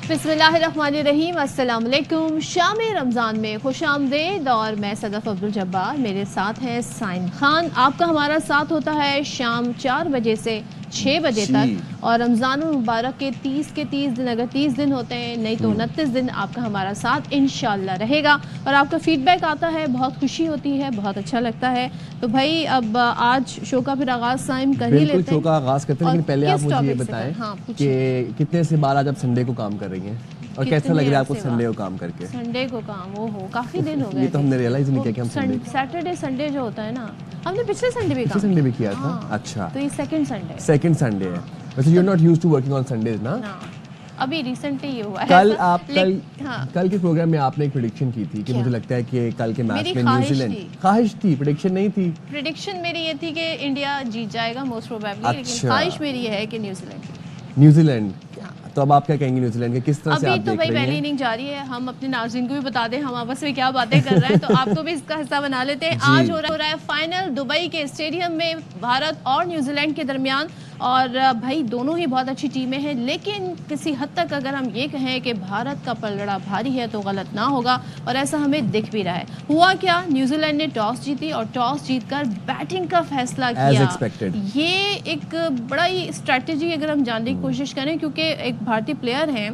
बिस्मिल्लाहिर्रहमानिर्रहीम, अस्सलाम वालेकुम। शाम रमज़ान में खुश आमदेद। और मैं सदफ अब्दुल जब्बार, मेरे साथ हैं साइम खान। आपका हमारा साथ होता है शाम 4 बजे से 6 बजे तक। और रमज़ान मुबारक के 30 दिन, अगर 30 दिन होते हैं नहीं तो 29 दिन आपका हमारा साथ इंशाल्लाह रहेगा। और आपका फीडबैक आता है, बहुत खुशी होती है, बहुत अच्छा लगता है। तो भाई अब आज शो का फिर आगाज़ साइम कर ही लेते हैं। शो का आगाज़ करते हैं, लेकिन पहले आप मुझे ये बताएं कि कितने से बार आज आप संडे को काम कर रही हैं और कैसा लग रहा है आपको संडे को काम करके? संडे को काम हो काफ़ी दिन हो गए। ये तो हमने रियलाइज नहीं किया कि हम सैटरडे संडे जो होता है ना, हमने पिछले संडे भी किया था। अच्छा, तो ये सेकंड संडे है। वैसे you are not used to working on Sundays ना? अभी रिसेंटली ये हुआ है। कल के प्रोग्राम में आपने एक प्रेडिक्शन की थी कि मुझे लगता है कि कल के मैच में न्यूजीलैंड, ख्वाहिश थी, प्रेडिक्शन नहीं थी। प्रेडिक्शन मेरी ये थी कि इंडिया जीत जाएगा मोस्ट प्रोबेबली, लेकिन ख्वाहिश मेरी ये है कि न्यूजीलैंड। तो अब आप क्या कहेंगे न्यूजीलैंड के किस तरह से आप देख रही हैं? अभी तो भाई पहली इनिंग जारी है, हम अपने नाज़रीन को भी बता दें हम आपस में क्या बातें कर रहे हैं, तो आपको भी इसका हिस्सा बना लेते हैं। आज हो रहा है फाइनल दुबई के स्टेडियम में भारत और न्यूजीलैंड के दरमियान। और भाई दोनों ही बहुत अच्छी टीमें हैं, लेकिन किसी हद तक अगर हम ये कहें कि भारत का पलड़ा भारी है तो गलत ना होगा, और ऐसा हमें दिख भी रहा है। हुआ क्या, न्यूजीलैंड ने टॉस जीती और टॉस जीतकर बैटिंग का फैसला किया। ये एक बड़ा ही स्ट्रैटेजी अगर हम जानने की कोशिश करें, क्योंकि एक भारतीय प्लेयर हैं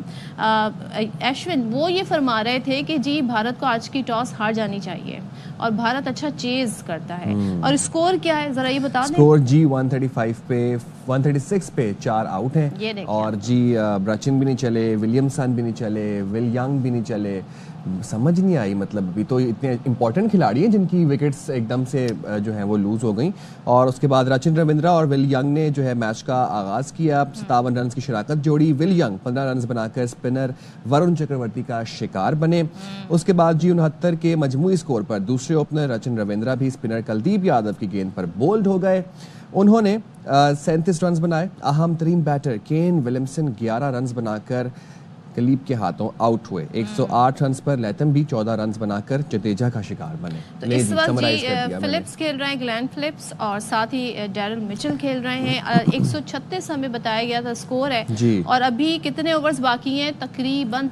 अश्विन, वो ये फरमा रहे थे कि जी भारत को आज की टॉस हार जानी चाहिए और भारत अच्छा चेज करता है। और स्कोर क्या है जरा ये बता दें। स्कोर जी 136 पे 4 आउट हैं और जी रचिन भी नहीं चले, विलियमसन भी नहीं चले, विल यंग भी नहीं चले। समझ नहीं आई, मतलब अभी तो इतने इंपॉर्टेंट खिलाड़ी हैं जिनकी विकेट्स एकदम से जो है वो लूज हो गई। और उसके बाद रचिन रविंद्रा और विल यंग ने जो है मैच का आगाज किया। 57 रन की शराकत जोड़ी। विल यंग 15 रन बनाकर स्पिनर वरुण चक्रवर्ती का शिकार बने। उसके बाद जी 69 के मजमूई स्कोर पर दूसरे ओपनर रचिन रविंद्रा भी स्पिनर कुलदीप यादव की गेंद पर बोल्ड हो गए। उन्होंने 37 रन बनाए। अहम तरीन बैटर केन विलियमसन 11 रन बनाकर कुलदीप के हाथों आउट हुए। 108 रन पर लैथम भी 14 रन बनाकर जडेजा का शिकार बने। तो इस वक्त जी फिलिप्स खेल रहे हैं, ग्लेन फिलिप्स, और साथ ही डैरल मिचेल खेल रहे हैं। 136 हमें बताया गया था स्कोर है जी। और अभी कितने ओवर्स बाकी हैं? तकरीबन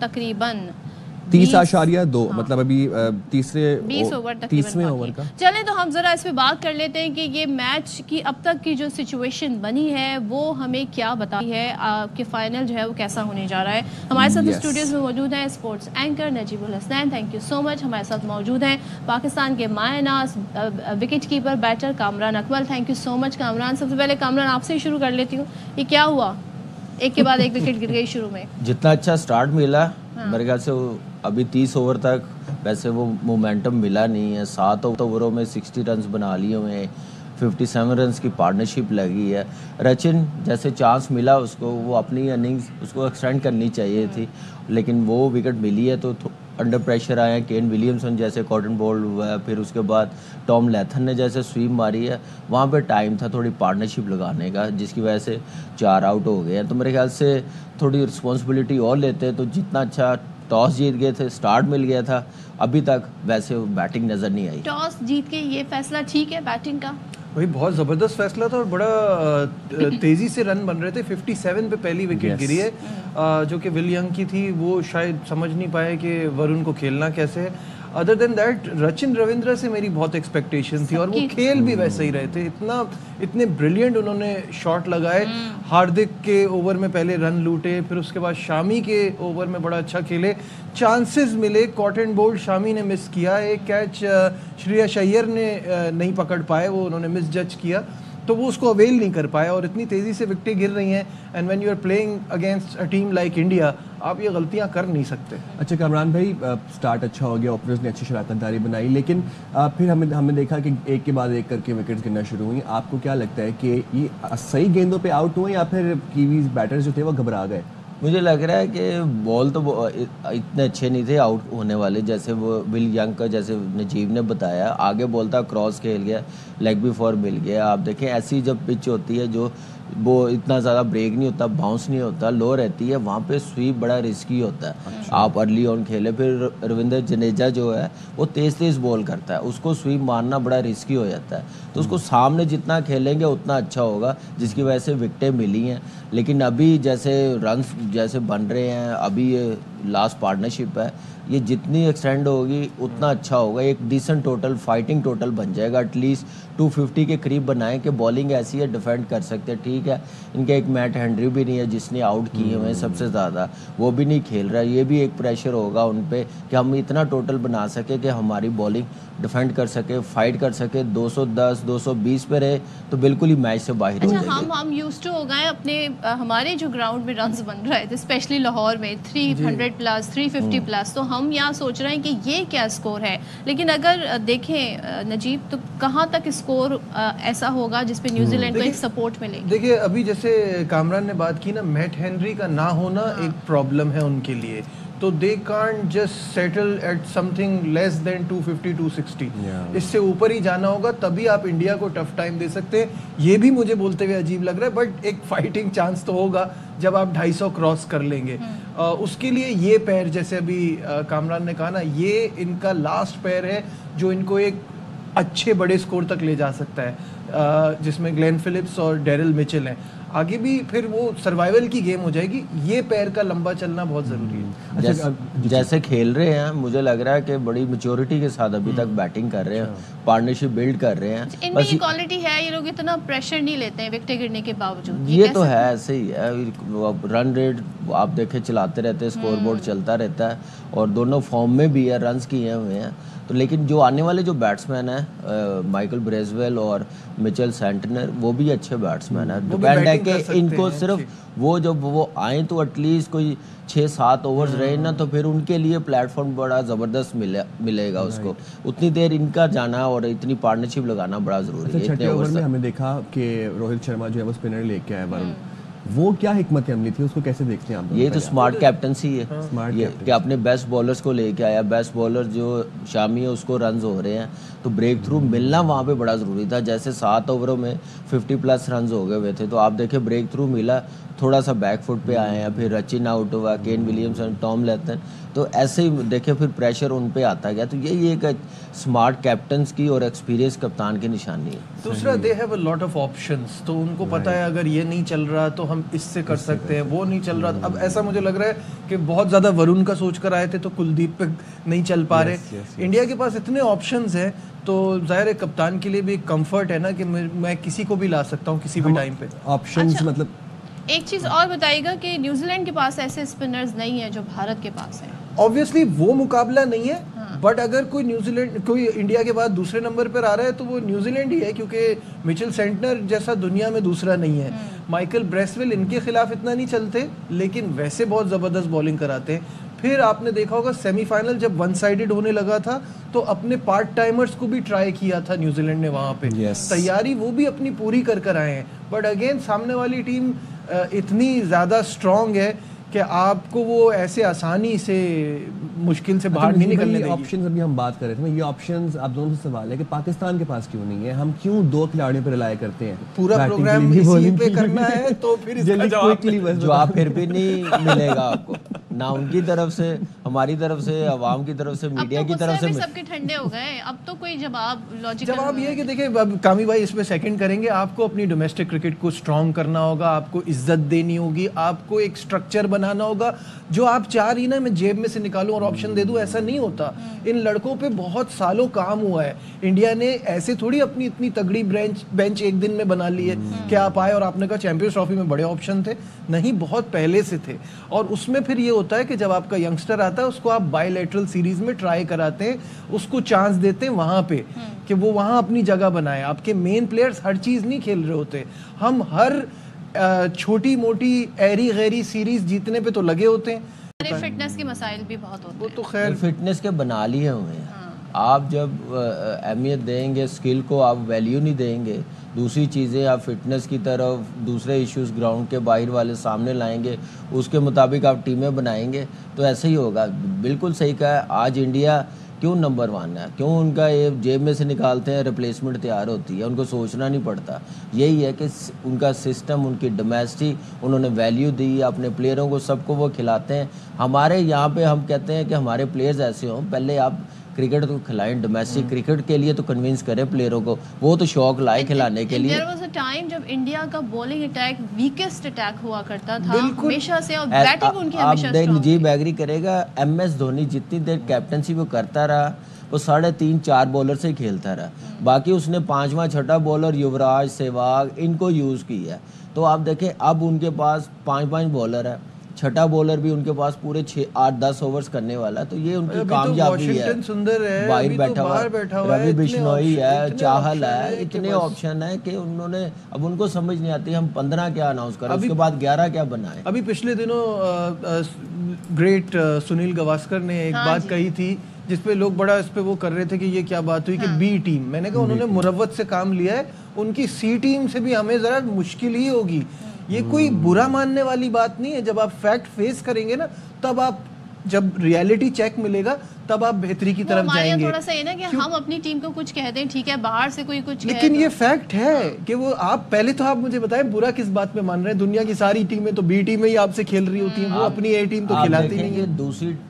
30.2, मतलब अभी 20 ओवर तीसरे ओवर का। चलें तो हम जरा इस पे बात कर लेते हैं कि ये मैच की अब तक की जो सिचुएशन बनी है वो हमें क्या बताती है कि फाइनल जो है वो कैसा होने जा रहा है। हमारे साथ स्टूडियोज में मौजूद हैं sports anchor Najibul Hasnain, thank you so much. हमारे साथ मौजूद हैं पाकिस्तान के मायनाज wicket keeper batter Kamran Akmal, thank you so much Kamran. सबसे पहले कामरान आपसे ही शुरू कर लेती हूँ, ये क्या हुआ, एक के बाद एक विकेट गिर गई शुरू में? जितना अच्छा स्टार्ट मिला मेरे ख्याल से अभी 30 ओवर तक वैसे वो मोमेंटम मिला नहीं है। 7 ओवरों में 60 रन बना लिए हुए हैं, 57 रन की पार्टनरशिप लगी है। रचिन जैसे चांस मिला उसको, वो अपनी इनिंग्स उसको एक्सटेंड करनी चाहिए थी, लेकिन वो विकेट मिली है तो अंडर प्रेशर आए हैं। केन विलियमसन जैसे कॉटन बॉल्ड हुआ है, फिर उसके बाद टॉम लैथन ने जैसे स्वीप मारी है, वहाँ पे टाइम था थोड़ी पार्टनरशिप लगाने का, जिसकी वजह से 4 आउट हो गए हैं। तो मेरे ख्याल से थोड़ी रिस्पॉन्सिबिलिटी और लेते तो जितना अच्छा टॉस जीत गए थे, स्टार्ट मिल गया था, अभी तक वैसे बैटिंग नज़र नहीं आई। टॉस जीत के ये फैसला ठीक है बैटिंग का? वही बहुत ज़बरदस्त फैसला था और बड़ा तेज़ी से रन बन रहे थे। 57 पे पहली विकेट गिरी है जो कि विल यंग की थी। वो शायद समझ नहीं पाए कि वरुण को खेलना कैसे है। Other than that Rachin Ravindra से मेरी बहुत एक्सपेक्टेशन थी और वो खेल भी वैसे ही रहे थे। इतने ब्रिलियंट उन्होंने शॉट लगाए। हार्दिक के ओवर में पहले रन लूटे, फिर उसके बाद शामी के ओवर में बड़ा अच्छा खेले, चांसेस मिले। कॉटन बोल्ड शामी ने मिस किया, एक कैच श्रेयस अय्यर ने नहीं पकड़ पाए, वो उन्होंने मिस जज किया, तो वो उसको अवेल नहीं कर पाया। और इतनी तेज़ी से विकेटें गिर रही हैं and when you are playing against a team like India, आप ये गलतियां कर नहीं सकते। अच्छा कामरान भाई, स्टार्ट अच्छा हो गया, ओपनर्स ने अच्छी शराकतदारी बनाई, लेकिन फिर हमने देखा कि एक के बाद एक करके विकेट्स गिरना शुरू हुई। आपको क्या लगता है कि ये सही गेंदों पे आउट हुए या फिर कीवीज बैटर्स जो थे वो घबरा गए? मुझे लग रहा है कि बॉल तो इतने अच्छे नहीं थे आउट होने वाले, जैसे वो विल यंग का जैसे नजीब ने बताया, आगे बॉल था क्रॉस खेल गया, लेग भी फॉर मिल गया। आप देखें ऐसी जब पिच होती है जो وہ اتنا زیادہ بریک نہیں ہوتا, باؤنس نہیں ہوتا, لو رہتی ہے, وہاں پہ سویپ بڑا رسکی ہوتا ہے. آپ ارلی آن کھیلے, پھر روندر جڈیجا جو ہے وہ تیز بال کرتا ہے, اس کو سویپ مارنا بڑا رسکی ہو جاتا ہے. تو اس کو سامنے جتنا کھیلیں گے اتنا اچھا ہوگا, جس کی وجہ سے وکٹیں ملی ہیں. لیکن ابھی جیسے رنس جیسے بن رہے ہیں, ابھی یہ لاسٹ پارٹنرشپ ہے, یہ جتنی ایکسٹینڈ ہوگی اتنا اچھا ہوگا. ایک ڈیسنٹ ٹوٹل, فائٹنگ ٹوٹل بن جائے گا. ایٹ لیسٹ 250 کے قریب بنائیں کہ بالنگ ایسی ہے ڈیفینڈ کر سکتے. ٹھیک ہے, ان کے ایک میٹ ہینڈری بھی نہیں ہے جس نے آؤٹ کیے ہوئے ہیں سب سے زیادہ, وہ بھی نہیں کھیل رہا. یہ بھی ایک پریشر ہوگا ان پہ کہ ہم اتنا ٹوٹل بنا سکے کہ ہماری بالنگ ڈیفینڈ کر سکے, فائٹ کر سکے. 210 220 پہ رہے تو بالکل ہی میچ سے باہر ہو جائے گا. ہم یوز ٹو ہو گئے اپنے ہمارے جو گراؤنڈ میں رنز بن رہے تھے اسپیشلی لاہور میں 300 پلس 350 پلس, تو ہم یہاں سوچ رہے ہیں کہ یہ کیا اسکور ہے. لیکن اگر دیکھیں نجیب, تو کہاں تک اسکور ایسا ہوگا جس پہ نیوزی لینڈ کو ایک سپورٹ ملے گی؟ دیکھیے ابھی جیسے کامران نے بات کی نا, میٹ ہینری کا نہ ہونا ایک پرابلم ہے ان کے لیے, تو they can't just settle at something less than 250 260. اس سے اوپر ہی جانا ہوگا, تبھی آپ انڈیا کو ٹف ٹائم دے سکتے ہیں. یہ بھی مجھے بولتے ہوئے عجیب لگ رہا ہے, بٹ ایک فائٹنگ چانس تو ہوگا جب آپ 250 کراس کر لیں گے. اس کے لیے یہ پیر, جیسے ابھی کامران نے کہا نا, یہ ان کا لاسٹ پیر ہے جو ان کو ایک اچھے بڑے اسکور تک لے جا سکتا ہے, جس میں گلین فلپس اور ڈیرل مچل ہیں. آگے بھی پھر وہ سروائیول کی گیم ہو جائے گی. یہ پیر کا لمبا چلنا بہت ضروری ہے. جیسے کھیل رہے ہیں, مجھے لگ رہا ہے کہ بڑی میچورٹی کے ساتھ ابھی تک بیٹنگ کر رہے ہیں, پارٹنرشپ بلڈ کر رہے ہیں. ان میں یہ کوالٹی ہے, یہ لوگ اتنا پریشر نہیں لیتے ہیں وکٹیں گرنے کے باوجود. یہ تو ہے, ایسے ہی ہے. رن ریٹ آپ دیکھیں چلاتے رہتے ہیں, اسکور بورڈ چلتا رہتا ہے, اور دونوں فارم میں بھی ہے, رنز کیے ہوئے ہیں. تو لیکن جو آنے والے جو بیٹسمین ہیں مائیکل بریزویل اور مچل سینٹنر, وہ بھی اچھے بیٹسمین ہیں. ڈپینڈ ہے کہ ان کو صرف وہ جب وہ آئیں تو ایٹ لیسٹ کوئی 6-7 اوورز رہے نا, تو پھر ان کے لیے پلیٹ فارم بڑا زبردست ملے گا اس کو. اتنی دیر ان کا جانا اور اتنی پارٹنرشپ لگانا بڑا ضروری ہے. چھٹے اوور میں ہمیں دیکھا کہ روہت شرما جو ہے وہ اسپنر لے کے آئے ورن, وہ کیا حکمت عملی تھی, اس کو کیسے دیکھتے ہیں آپ؟ یہ تو اسمارٹ کیپٹنسی ہے کہ اپنے بیسٹ بالرز کو لے کے آیا. بیسٹ بالر جو شامی ہے اس کو رنز ہو رہے ہیں, تو بریک تھرو ملنا وہاں پہ بڑا ضروری تھا. جیسے 7 اووروں میں 50 پلس رنز ہو گئے ہوئے تھے, تو آپ دیکھیں بریک تھرو ملا, تھوڑا سا بیک فٹ پہ آئے ہیں, پھر رچن آؤٹ ہوا, کین ولیمسن, ٹام لیتن, تو ایسے ہی دیکھیں پھر پریشر ان پہ آتا گیا. تو یہی ایک اسمارٹ کیپٹنس کی اور ایکسپیرینس کپتان کی نشانی ہے. دوسرا they have a lot of options, تو ان کو پتا ہے اگر یہ نہیں چل رہا تو ہم اس سے کر سکتے ہیں, وہ نہیں چل رہا. اب ایسا مجھے لگ رہا ہے کہ بہت زیادہ ورون کا سوچ کر آئے تھے تو کلدیپ پہ نہیں چل پا رہے. انڈیا کے پاس اتنے آپشنز ہیں, تو ظاہر ہے کپتان کے لیے بھی ایک کمفرٹ ہے نا کہ میں کسی کو بھی لا سکتا ہوں کسی بھی ٹائم پہ. آپشنز مطلب ایک چیز اور بتائیے گا کہ نیوزی لینڈ کے پاس ایسے اسپنرز نہیں ہیں جو بھارت کے پاس ہیں. آبویسلی وہ مقابلہ نہیں ہے, بٹ اگر کوئی نیوزی لینڈ کوئی انڈیا کے بعد دوسرے نمبر پر آ رہا ہے تو وہ نیوزی لینڈ ہی ہے, کیونکہ مچل سینٹنر جیسا دنیا میں دوسرا نہیں ہے. مائیکل بریسویل ان کے خلاف اتنا نہیں چلتے, لیکن ویسے بہت زبردست بالنگ کراتے ہیں. پھر آپ نے دیکھا ہوگا سیمی فائنل جب ون سائیڈڈ ہونے لگا تھا تو اپنے پارٹ ٹائمرز کو بھی ٹرائی کیا تھا نیوزی لینڈ نے وہاں پہ. تیاری وہ بھی اپنی پوری کر آئے ہیں, بٹ اگین سامنے والی ٹیم اتنی زیادہ اسٹرانگ ہے کہ آپ کو وہ ایسے آسانی سے مشکل سے باہر نہیں نکلنے دے گی. آپشنز ابھی ہم بات کر رہے تھے, یہ آپشنز آپ دونوں سے سوال ہے کہ پاکستان کے پاس کیوں نہیں ہے, ہم کیوں 2 کھلاڑیوں پہ رلائے کرتے ہیں؟ پورا پروگرام اسی پہ کرنا ہے تو پھر اس کا جواب پھر بھی نہیں ملے گا آپ کو, نہ ان کی طرف سے, ہماری طرف سے, عوام کی طرف سے, میڈیا کی طرف سے. سب کے ٹھنڈے ہو گئے, اب تو کوئی جواب یہ ہے کہ دیکھیں کامی بھائی اس پہ سیکنڈ کریں گے, آپ کو اپنی ڈومیسٹک کرکٹ کو اسٹرانگ کرنا ہوگا, آپ کو عزت دینی ہوگی, آپ کو ایک اسٹرکچر بنانا ہوگا. جو آپ چاہ رہی نا میں جیب میں سے نکالوں اور آپشن دے دوں, ایسا نہیں ہوتا. ان لڑکوں پہ بہت سالوں کام ہوا ہے. انڈیا نے ایسے تھوڑی اپنی اتنی تگڑی بینچ ایک دن میں بنا لی ہے کہ آپ آئے اور آپ نے کہا چیمپئنز ٹرافی میں بڑے آپشن تھے. نہیں, بہت پہلے سے تھے. اور اس میں پھر یہ ہوتا ہے کہ جب آپ کا ینگسٹر آتا ہے اس کو آپ بائی لیٹرل سیریز میں ٹرائی کراتے ہیں, اس کو چانس دیتے ہیں وہاں پہ کہ وہ وہاں اپنی جگہ بنائے. آپ کے مین پلیئرز ہر چیز نہیں کھیل رہے ہوتے. ہم ہر چھوٹی موٹی ایری غیری سیریز جیتنے پہ تو لگے ہوتے ہیں. فٹنس کے مسائل بھی بہت ہوتے ہیں, وہ تو خیر فٹنس کے بنا لیے ہوئے ہیں. آپ جب اہمیت دیں گے اسکل کو, آپ ویلیو نہیں دیں گے, دوسری چیزیں آپ فٹنس کی طرف, دوسرے ایشوز گراؤنڈ کے باہر والے سامنے لائیں گے, اس کے مطابق آپ ٹیمیں بنائیں گے, تو ایسے ہی ہوگا. بالکل صحیح کہا ہے. آج انڈیا کیوں نمبر 1 ہے؟ کیوں ان کا یہ جیب میں سے نکالتے ہیں ریپلیسمنٹ تیار ہوتی ہے، ان کو سوچنا نہیں پڑتا. یہی ہے کہ ان کا سسٹم، ان کی ڈومیسٹی، انہوں نے ویلیو دی اپنے پلیئروں کو، سب کو وہ کھلاتے ہیں. ہمارے یہاں پہ ہم کہتے ہیں کہ ہمارے پلیئرز ایسے ہوں، پہلے آپ کرکٹ کو کھلائیں، ڈومیسٹک کرکٹ کے لیے تو کنونس کریں پلیئروں کو، وہ تو شوق لائے کھلانے کے لیے. There was a time جب انڈیا کا بولنگ اٹیک ویکسٹ اٹیک ہوا کرتا تھا ہمیشہ سے، اور بیٹنگ ان کی ہمیشہ آپ نجیب ایگری کرے گا، ایم ایس دھونی جتنی دیر کیپٹنسی وہ کرتا رہا وہ 3.5-4 بولر سے کھیلتا رہا. باقی اس نے 5واں 6ٹھا بولر یوراج، سہواگ ان کو یوز کیا ہے. تو آپ دیکھیں اب ان کے پاس 5 بولر ہے، 6ٹھا بولر بھی ان کے پاس پورے 8-10 اوورز کرنے والا ہے. تو یہ ان کی کامیابی ہے. باہر بیٹھا ہوا روی بشنوئی ہے، چاہل ہے، اتنے آپشن ہے کہ انہوں نے اب ان کو سمجھ نہیں آتی ہم 15 کیا اناؤنس کریں، اس کے بعد 11 کیا بنائیں. ابھی پچھلے دنوں گریٹ سنیل گواسکر نے ایک بات کہی تھی جس پہ لوگ بڑا اس پہ وہ کر رہے تھے کہ یہ کیا بات ہوئی کہ بی ٹیم. میں نے کہا انہوں نے مروت سے کام لیا ہے، ان کی سی ٹیم سے بھی ہمیں ذرا مشکل ہی ہوگی. یہ کوئی برا ماننے والی بات نہیں ہے. جب آپ فیکٹ فیس کریں گے نا، تب آپ جب ریالٹی چیک ملے گا تب آپ بہتری کی طرف جائیں گے. تھوڑا سا یہ نا کہ ہم اپنی ٹیم کو کچھ کہتے ہیں، ٹھیک ہے، باہر سے کوئی کچھ لیکن یہ فیکٹ ہے کہ وہ آپ پہلے تو آپ مجھے بتائیں برا کس بات پہ مان رہے ہیں؟ دنیا کی ساری ٹیمیں تو بی ٹیم ہی آپ سے کھیل رہی ہوتی ہیں، وہ اپنی اے ٹیم تو کھلاتی نہیں ہے.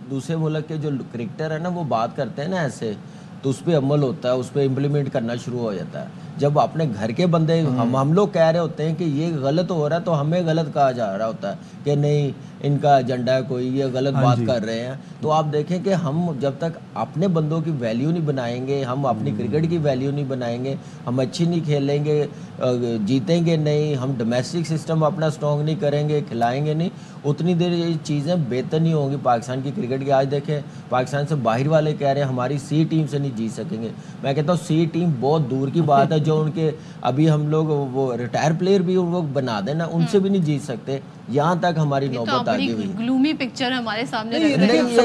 دوسرے ملک کے جو کرکٹر ہے نا وہ بات کرتے ہیں نا ایسے، تو اس پہ عمل ہوتا ہے، اس پہ امپلیمنٹ کرنا شروع ہو جاتا ہے. جب اپنے گھر کے بندے ہم لوگ کہہ رہے ہوتے ہیں کہ یہ غلط ہو رہا ہے تو ہمیں غلط کہا جا رہا ہوتا ہے کہ نہیں ان کا ایجنڈا ہے کوئی، یہ غلط بات کر رہے ہیں. تو آپ دیکھیں کہ ہم جب تک اپنے بندوں کی ویلیو نہیں بنائیں گے، ہم اپنی کرکٹ کی ویلیو نہیں بنائیں گے، ہم اچھی نہیں کھیلیں گے، جیتیں گے نہیں، ہم ڈومیسٹک سسٹم اپنا اسٹرانگ نہیں کریں گے، کھلائیں گے نہیں، اتنی دیر یہ چیزیں بہتر نہیں ہوں گی پاکستان کی کرکٹ کی. آج دیکھیں پاکستان سے باہر والے کہہ رہے ہیں ہماری سی ٹیم سے نہیں جیت سکیں گے. میں کہتا ہوں سی ٹیم بہت دور کی بات ہے. جو ان کے ابھی ہم لوگ وہ ریٹائر پلیئر بھی ان کو بنا دینا، ان سے بھی نہیں جیت سکتے. یہاں تک ہماری نوبت آ گئی ہوئی. گلومی پکچر ہمارے سامنے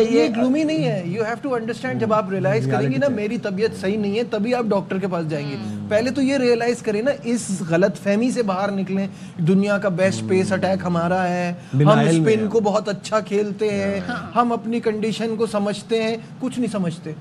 یہ گلومی نہیں ہے. یو ہیو ٹو انڈرسٹینڈ، جب آپ ریئلائز کریں گے نا میری طبیعت صحیح نہیں ہے تبھی آپ ڈاکٹر کے پاس جائیں گے. پہلے تو یہ ریئلائز کریں نا، اس غلط فہمی سے باہر نکلیں. دنیا کا بیسٹ پیس اٹیک ہمارا ہے، ہم اسپن کو بہت اچھا کھیلتے ہیں، ہم اپنی کنڈیشن کو سمجھتے ہیں. کچھ نہیں سمجھتے.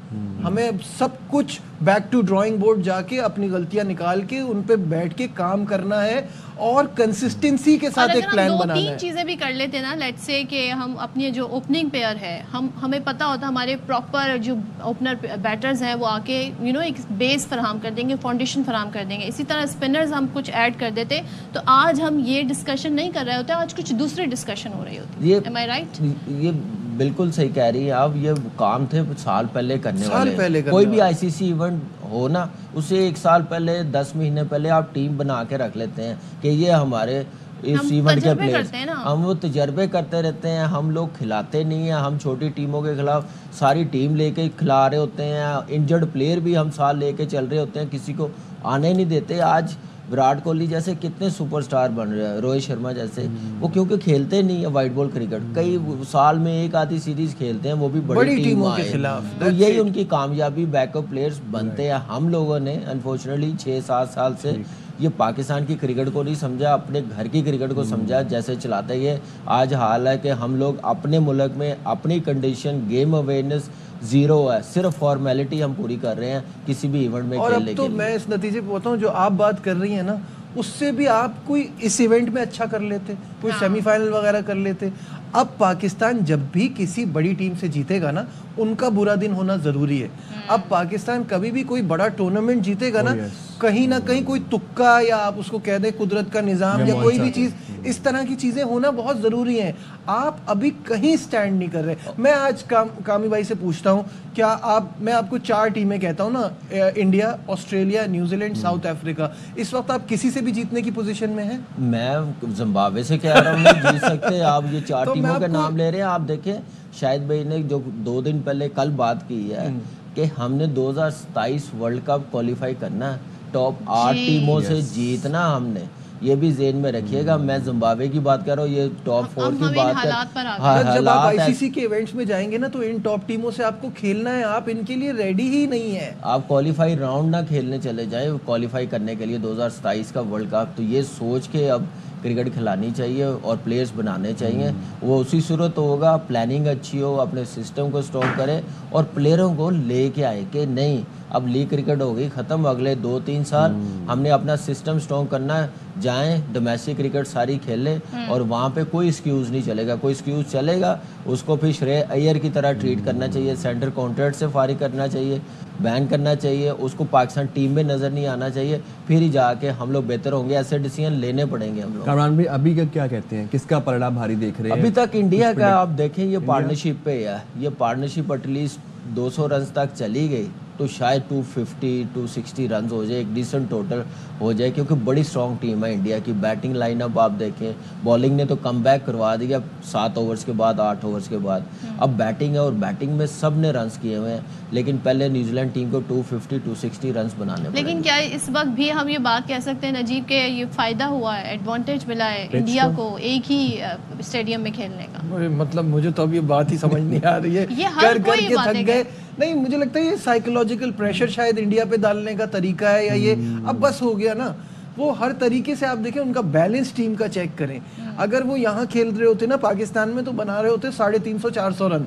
ہمیں سب کچھ بیک ٹو ڈرائنگ بورڈ جا کے اپنی غلطیاں نکال کے ان پہ بیٹھ کے کام کرنا ہے اور کنسسٹنسی کے ساتھ ایک پلان بنانا ہے. 2-3 چیزیں بھی کر لیتے نا، لیٹ سے کہ ہم اپنے جو اوپننگ پیئر ہے، ہمیں پتہ ہوتا ہمارے پراپر جو اوپنر بیٹرز ہیں وہ آ کے ایک بیس فراہم کر دیں گے، فاؤنڈیشن فراہم کر دیں گے. اسی طرح اسپنرز ہم کچھ ایڈ کر دیتے تو آج ہم یہ ڈسکشن نہیں کر رہے ہوتے، آج کچھ دوسری ڈسکشن ہو رہی ہوتی. Am I right؟ یہ بالکل صحیح کہہ رہی ہیں آپ. یہ کام تھے سال پہلے کرنے والے. کوئی بھی آئی سی سی ایونٹ ہو نا، اسے 1 سال پہلے 10 مہینے پہلے آپ ٹیم بنا کے رکھ لیتے ہیں کہ یہ ہمارے اس ایونٹ کے پلیئرز، ہم وہ تجربے کرتے رہتے ہیں. ہم لوگ کھلاتے نہیں ہیں، ہم چھوٹی ٹیموں کے خلاف ساری ٹیم لے کے کھلا رہے ہوتے ہیں. انجرڈ پلیئر بھی ہم سال لے کے چل رہے ہوتے ہیں، کسی کو آنے نہیں دیتے. آج وراٹ کوہلی جیسے کتنے سپر سٹار بن رہے ہیں، روہت شرما جیسے، وہ کیونکہ کھیلتے نہیں ہیں وائٹ بال کرکٹ. کئی سال میں ایک آدھی سیریز کھیلتے ہیں، وہ بھی بڑی ٹیموں کے خلاف. تو یہی ان کی کامیابی، بیک اپ پلیئرز بنتے ہیں. ہم لوگوں نے انفارچونیٹلی 6-7 سال سے یہ پاکستان کی کرکٹ کو نہیں سمجھا، اپنے گھر کی کرکٹ کو سمجھا جیسے چلاتے. یہ آج حال ہے کہ ہم لوگ اپنے ملک میں اپنی کنڈیشن، گیم اویئرنیس زیرو ہے، صرف فارمیلٹی ہم پوری کر رہے ہیں کسی بھی ایونٹ میں کھیلنے کے لیے. اور اب تو میں اس نتیجے پہ بتاؤں جو آپ بات کر رہی ہیں نا، اس سے بھی آپ کوئی اس ایونٹ میں اچھا کر لیتے، کوئی سیمی فائنل وغیرہ کر لیتے. اب پاکستان جب بھی کسی بڑی ٹیم سے جیتے گا نا، ان کا برا دن ہونا ضروری ہے. اب پاکستان کبھی بھی کوئی بڑا ٹورنامنٹ جیتے گا نا، کہیں نہ کہیں کوئی تکا یا آپ اس کو کہہ دیں قدرت کا نظام یا کوئی بھی چیز، اس طرح کی چیزیں ہونا بہت ضروری ہیں. آپ ابھی کہیں سٹینڈ نہیں کر رہے. میں آج کامی بھائی سے پوچھتا ہوں، کیا میں آپ کو 4 ٹیمیں کہتا ہوں نا، India, Australia, New Zealand, South Africa, اس وقت آپ کسی سے بھی جیتنے کی پوزیشن میں ہیں؟ میں زمبابوے سے کہہ رہا ہوں نہیں جیت سکتے. آپ یہ 4 ٹیموں کے نام لے رہے ہیں. آپ دیکھیں شاہد بھائی نے جو 2 دن پہلے کل بات کی ہے کہ ہم نے 2027 ورلڈ کپ کوالیفائی کرنا ہے، ٹاپ 8 ٹیموں سے جیتنا ہم نے. یہ بھی ذہن میں رکھیے گا. میں زمبابوے کی بات کر رہا ہوں, یہ ٹاپ 4 کی بات ہے. جب آپ آئی سی سی کے ایونٹس میں جائیں گے نا تو ان ٹاپ ٹیموں سے آپ کو کھیلنا ہے, آپ ان کے لیے ریڈی ہی نہیں ہے. آپ کوالیفائی راؤنڈ نہ کھیلنے چلے جائیں کوالیفائی کرنے کے لیے 2027 کا ورلڈ کپ. تو یہ سوچ کے اب کرکٹ کھلانی چاہیے اور پلیئرز بنانے چاہیے. وہ اسی صورت ہوگا پلاننگ اچھی ہو, اپنے سسٹم کو اسٹرانگ کرے اور پلیئروں کو لے کے آئے کہ نہیں اب لیگ کرکٹ ہو گئی ختم, اگلے 2-3 سال ہم نے اپنا سسٹم اسٹرانگ کرنا ہے. جائیں ڈومیسٹک کرکٹ ساری کھیل لیں اور وہاں پہ کوئی ایکسکیوز نہیں چلے گا. کوئی ایکسکیوز چلے گا اس کو پھر شرے ایئر کی طرح ٹریٹ کرنا چاہیے, سینٹر کانٹریکٹ سے فارغ کرنا چاہیے, بین کرنا چاہیے, اس کو پاکستان ٹیم میں نظر نہیں آنا چاہیے. پھر ہی جا کے ہم لوگ بہتر ہوں گے. ایسے ڈیسیژن لینے پڑیں گے ہم لوگ. کامران بھائی ابھی کیا کہتے ہیں, کس کا پلڑا بھاری دیکھ رہے ہیں ابھی تک انڈیا کا؟ آپ دیکھیں یہ پارٹنرشپ پہ ہے, یہ پارٹنرشپ ایٹ لیسٹ 200 رنز تک چلی گئی تو شاید 250-260 رنز ہو جائے, ایک ڈیسنٹ ٹوٹل ہو جائے, کیونکہ بڑی اسٹرانگ ٹیم ہے انڈیا کی. بیٹنگ لائن اپ آپ دیکھیں, بالنگ نے تو کم بیک کروا دیا 7 اوورز کے بعد, 8 اوورز کے بعد. اب بیٹنگ ہے اور بیٹنگ میں سب نے رنز کیے ہوئے ہیں, لیکن پہلے نیوزی لینڈ ٹیم کو 250-260 رنز بنانے پڑے. لیکن کیا اس وقت بھی ہم یہ بات کہہ سکتے ہیں نجیب کہ یہ فائدہ ہوا ہے, ایڈوانٹیج ملا ہے انڈیا کو ایک ہی اسٹیڈیم میں کھیلنے کا؟ مطلب مجھے تو اب یہ بات ہی سمجھ نہیں آ رہی ہے, کر کر کے تھک گئے. نہیں مجھے لگتا ہے یہ سائیکولوجیکل پریشر شاید انڈیا پہ ڈالنے کا طریقہ ہے, یا یہ اب بس ہو گیا نا. وہ ہر طریقے سے آپ دیکھیں ان کا بیلنس ٹیم کا چیک کریں. اگر وہ یہاں کھیل رہے ہوتے نا پاکستان میں تو بنا رہے ہوتے 350-400 رن,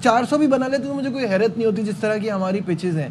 400 بھی بنا لیتے تو مجھے کوئی حیرت نہیں ہوتی جس طرح کی ہماری پچز ہیں.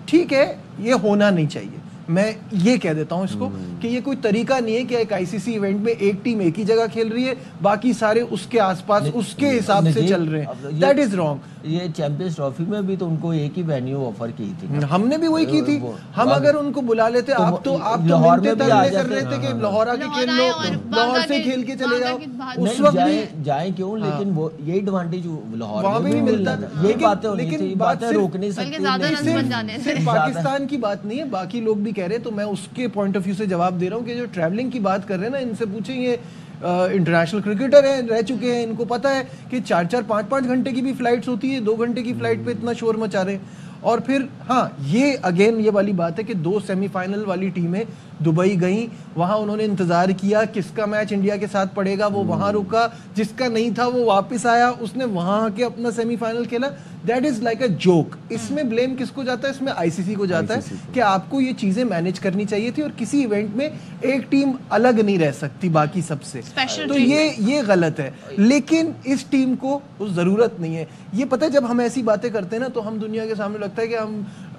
ٹھیک ہے یہ ہونا نہیں چاہیے, میں یہ کہہ دیتا ہوں اس کو کہ یہ کوئی طریقہ نہیں ہے کہ ایک آئی سی سی ایونٹ میں ایک ٹیم ایک ہی جگہ کھیل رہی ہے, باقی سارے اس کے آس پاس اس کے حساب سے چل رہے ہیں. That is wrong. یہ چیمپئنز ٹرافی میں بھی تو ان کو ایک ہی وینیو آفر کی تھی, ہم نے بھی وہی کی تھی. ہم اگر ان کو بلا لیتے, آپ تو منٹیں ترلے کر رہے تھے کہ لاہور آ کے کھیل لو, لاہور سے کھیل کے چلے جاؤ. اس وقت جائیں کیوں, لیکن وہ یہی ایڈوانٹیج لاہور وہاں بھی ملتا ہے. یہی باتیں ہونی چاہیے, باتیں روک نہیں سکتی. صرف پاکستان کی بات نہیں ہے, باقی لوگ بھی کہہ رہے ہیں. تو میں اس کے پوائنٹ آف ویو سے جواب دے رہا ہوں کہ جو ٹریولنگ کی بات کر رہے ہیں نا, ان سے پوچھیں, یہ انٹرنیشنل کرکٹر ہیں, رہ چکے ہیں, ان کو پتا ہے کہ 4-5 گھنٹے کی بھی فلائٹس ہوتی ہے, 2 گھنٹے کی فلائٹ پہ اتنا شور مچا رہے ہیں. اور پھر ہاں یہ اگین یہ والی بات ہے کہ 2 سیمی فائنل والی ٹیمیں دبئی گئیں, وہاں انہوں نے انتظار کیا کس کا میچ انڈیا کے ساتھ پڑے گا, وہ وہاں رکا, جس کا نہیں تھا وہ واپس آیا, اس نے وہاں آ کے اپنا سیمی فائنل کھیلا. That is like a joke. اس میں بلیم کس کو جاتا ہے؟ اس میں آئی سی سی کو جاتا ہے کہ آپ کو یہ چیزیں مینیج کرنی چاہیے تھی, اور کسی ایونٹ میں ایک ٹیم الگ نہیں رہ سکتی باقی سب سے. تو یہ غلط ہے, لیکن اس ٹیم کو ضرورت نہیں ہے. یہ پتہ ہے جب ہم ایسی باتیں کرتے ہیں نا تو ہم دنیا کے سامنے لگتا ہے کہ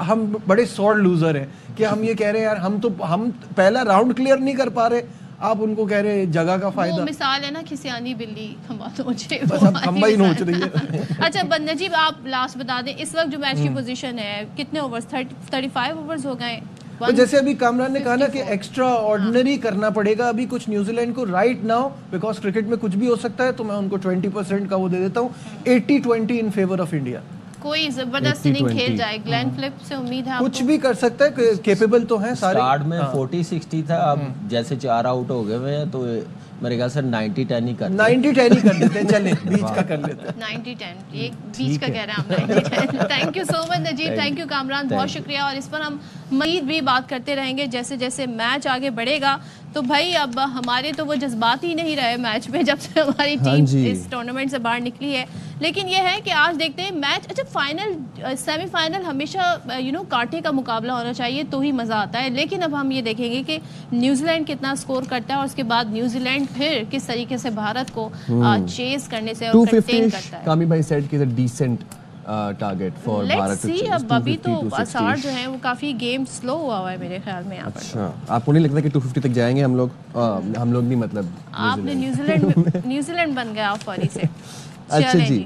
ہم بڑے سور لوزر ہیں, کہ ہم یہ کہہ رہے ہیں یار ہم پہلا راؤنڈ کلیئر نہیں کر پا رہے, آپ ان کو کہہ رہے جگہ کا فائدہ. مثال ہے نا کھسیانی بلی نوچے, بس اب کھمبا ہی نوچ رہی ہے. اچھا نجیب آپ لاسٹ بتا دیں اس وقت جو میچ کی پوزیشن ہے, کتنے اوورز, 35 اوورز ہو گئے. جیسے ابھی کامران نے کہا نا کہ ایکسٹرا آرڈنری کرنا پڑے گا ابھی کچھ نیوزی لینڈ کو رائٹ ناؤ, بیکاز کرکٹ میں کچھ بھی ہو سکتا ہے. تو میں ان کو 20% کا وہ دے دیتا ہوں, 80-20 ان فیور آف انڈیا. کوئی زبردست اننگ کھیل جائے, گلین فلپ سے امید ہے کچھ بھی کر سکتا ہے, کیپیبل تو ہیں سارے. سٹارٹ میں 40-60 تھا, اب جیسے 4 آؤٹ ہو گئے ہوئے ہیں تو میرے خیال سے 90-10 ہی کرتے 90-10 ہی کر دیتے ہیں. چلیں بیچ کا کر لیتے ہیں, 90-10 یہ بیچ کا کہہ رہے ہیں ہم. 90-10. Thank you so much Najeeb, thank you Kamran, بہت شکریہ. اور اس پر ہم مزید بھی بات کرتے رہیں گے جیسے جیسے میچ آگے بڑھے گا. تو بھائی اب ہمارے تو وہ جذبات ہی نہیں رہے میچ میں جب سے ہماری ٹیم اس ٹورنامنٹ سے باہر نکلی ہے. لیکن یہ ہے کہ آج دیکھتے ہیں میچ, اچھا فائنل سیمی فائنل ہمیشہ کانٹے کا مقابلہ ہونا چاہیے تو ہی مزہ آتا ہے. لیکن اب ہم یہ دیکھیں گے کہ نیوزی لینڈ کتنا اسکور کرتا ہے, اور اس کے بعد نیوزی لینڈ پھر کس طریقے سے بھارت کو چیز کرنے سے اور کنٹین کرتا ہے. کامی بھائی سیٹ کی ڈیسنٹ ٹارگٹ فار بھارت. اب ابھی تو آثار جو ہیں وہ کافی گیم سلو ہوا ہے میرے خیال میں یہاں پر. اچھا آپ کو نہیں لگتا کہ 250 تک جائیں گے ہم لوگ نہیں, مطلب آپ نے نیوزی لینڈ بن گیا فوری سے. اچھا جی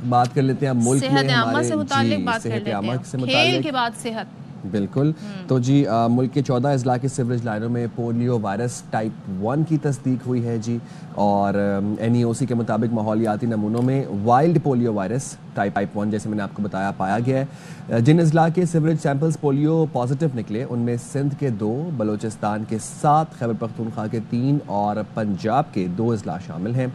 بات کر لیتے ہیں ملک صحت عامہ سے متعلق بات کر لیتے ہیں, کھیل کے بعد صحت. بالکل. تو جی ملک کے 14 اضلاع کے سیوریج لائنوں میں پولیو وائرس ٹائپ 1 کی تصدیق ہوئی ہے جی, اور این ای او سی کے مطابق ماحولیاتی نمونوں میں وائلڈ پولیو وائرس ٹائپ 1 جیسے میں نے آپ کو بتایا پایا گیا ہے. جن اضلاع کے سیوریج سیمپلز پولیو پازیٹیو نکلے ان میں سندھ کے 2, بلوچستان کے 7, خیبر پختونخوا کے 3 اور پنجاب کے 2 اضلاع شامل ہیں,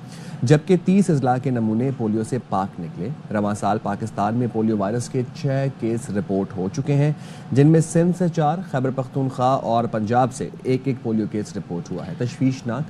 جبکہ 30 اضلاع کے نمونے پولیو سے پاک نکلے. رواں سال پاکستان میں پولیو وائرس کے 6 کیس رپورٹ ہو چکے ہیں, جن میں سندھ سے 4, خیبر پختونخوا اور پنجاب سے 1 پولیو کیس رپورٹ ہوا ہے. تشویشناک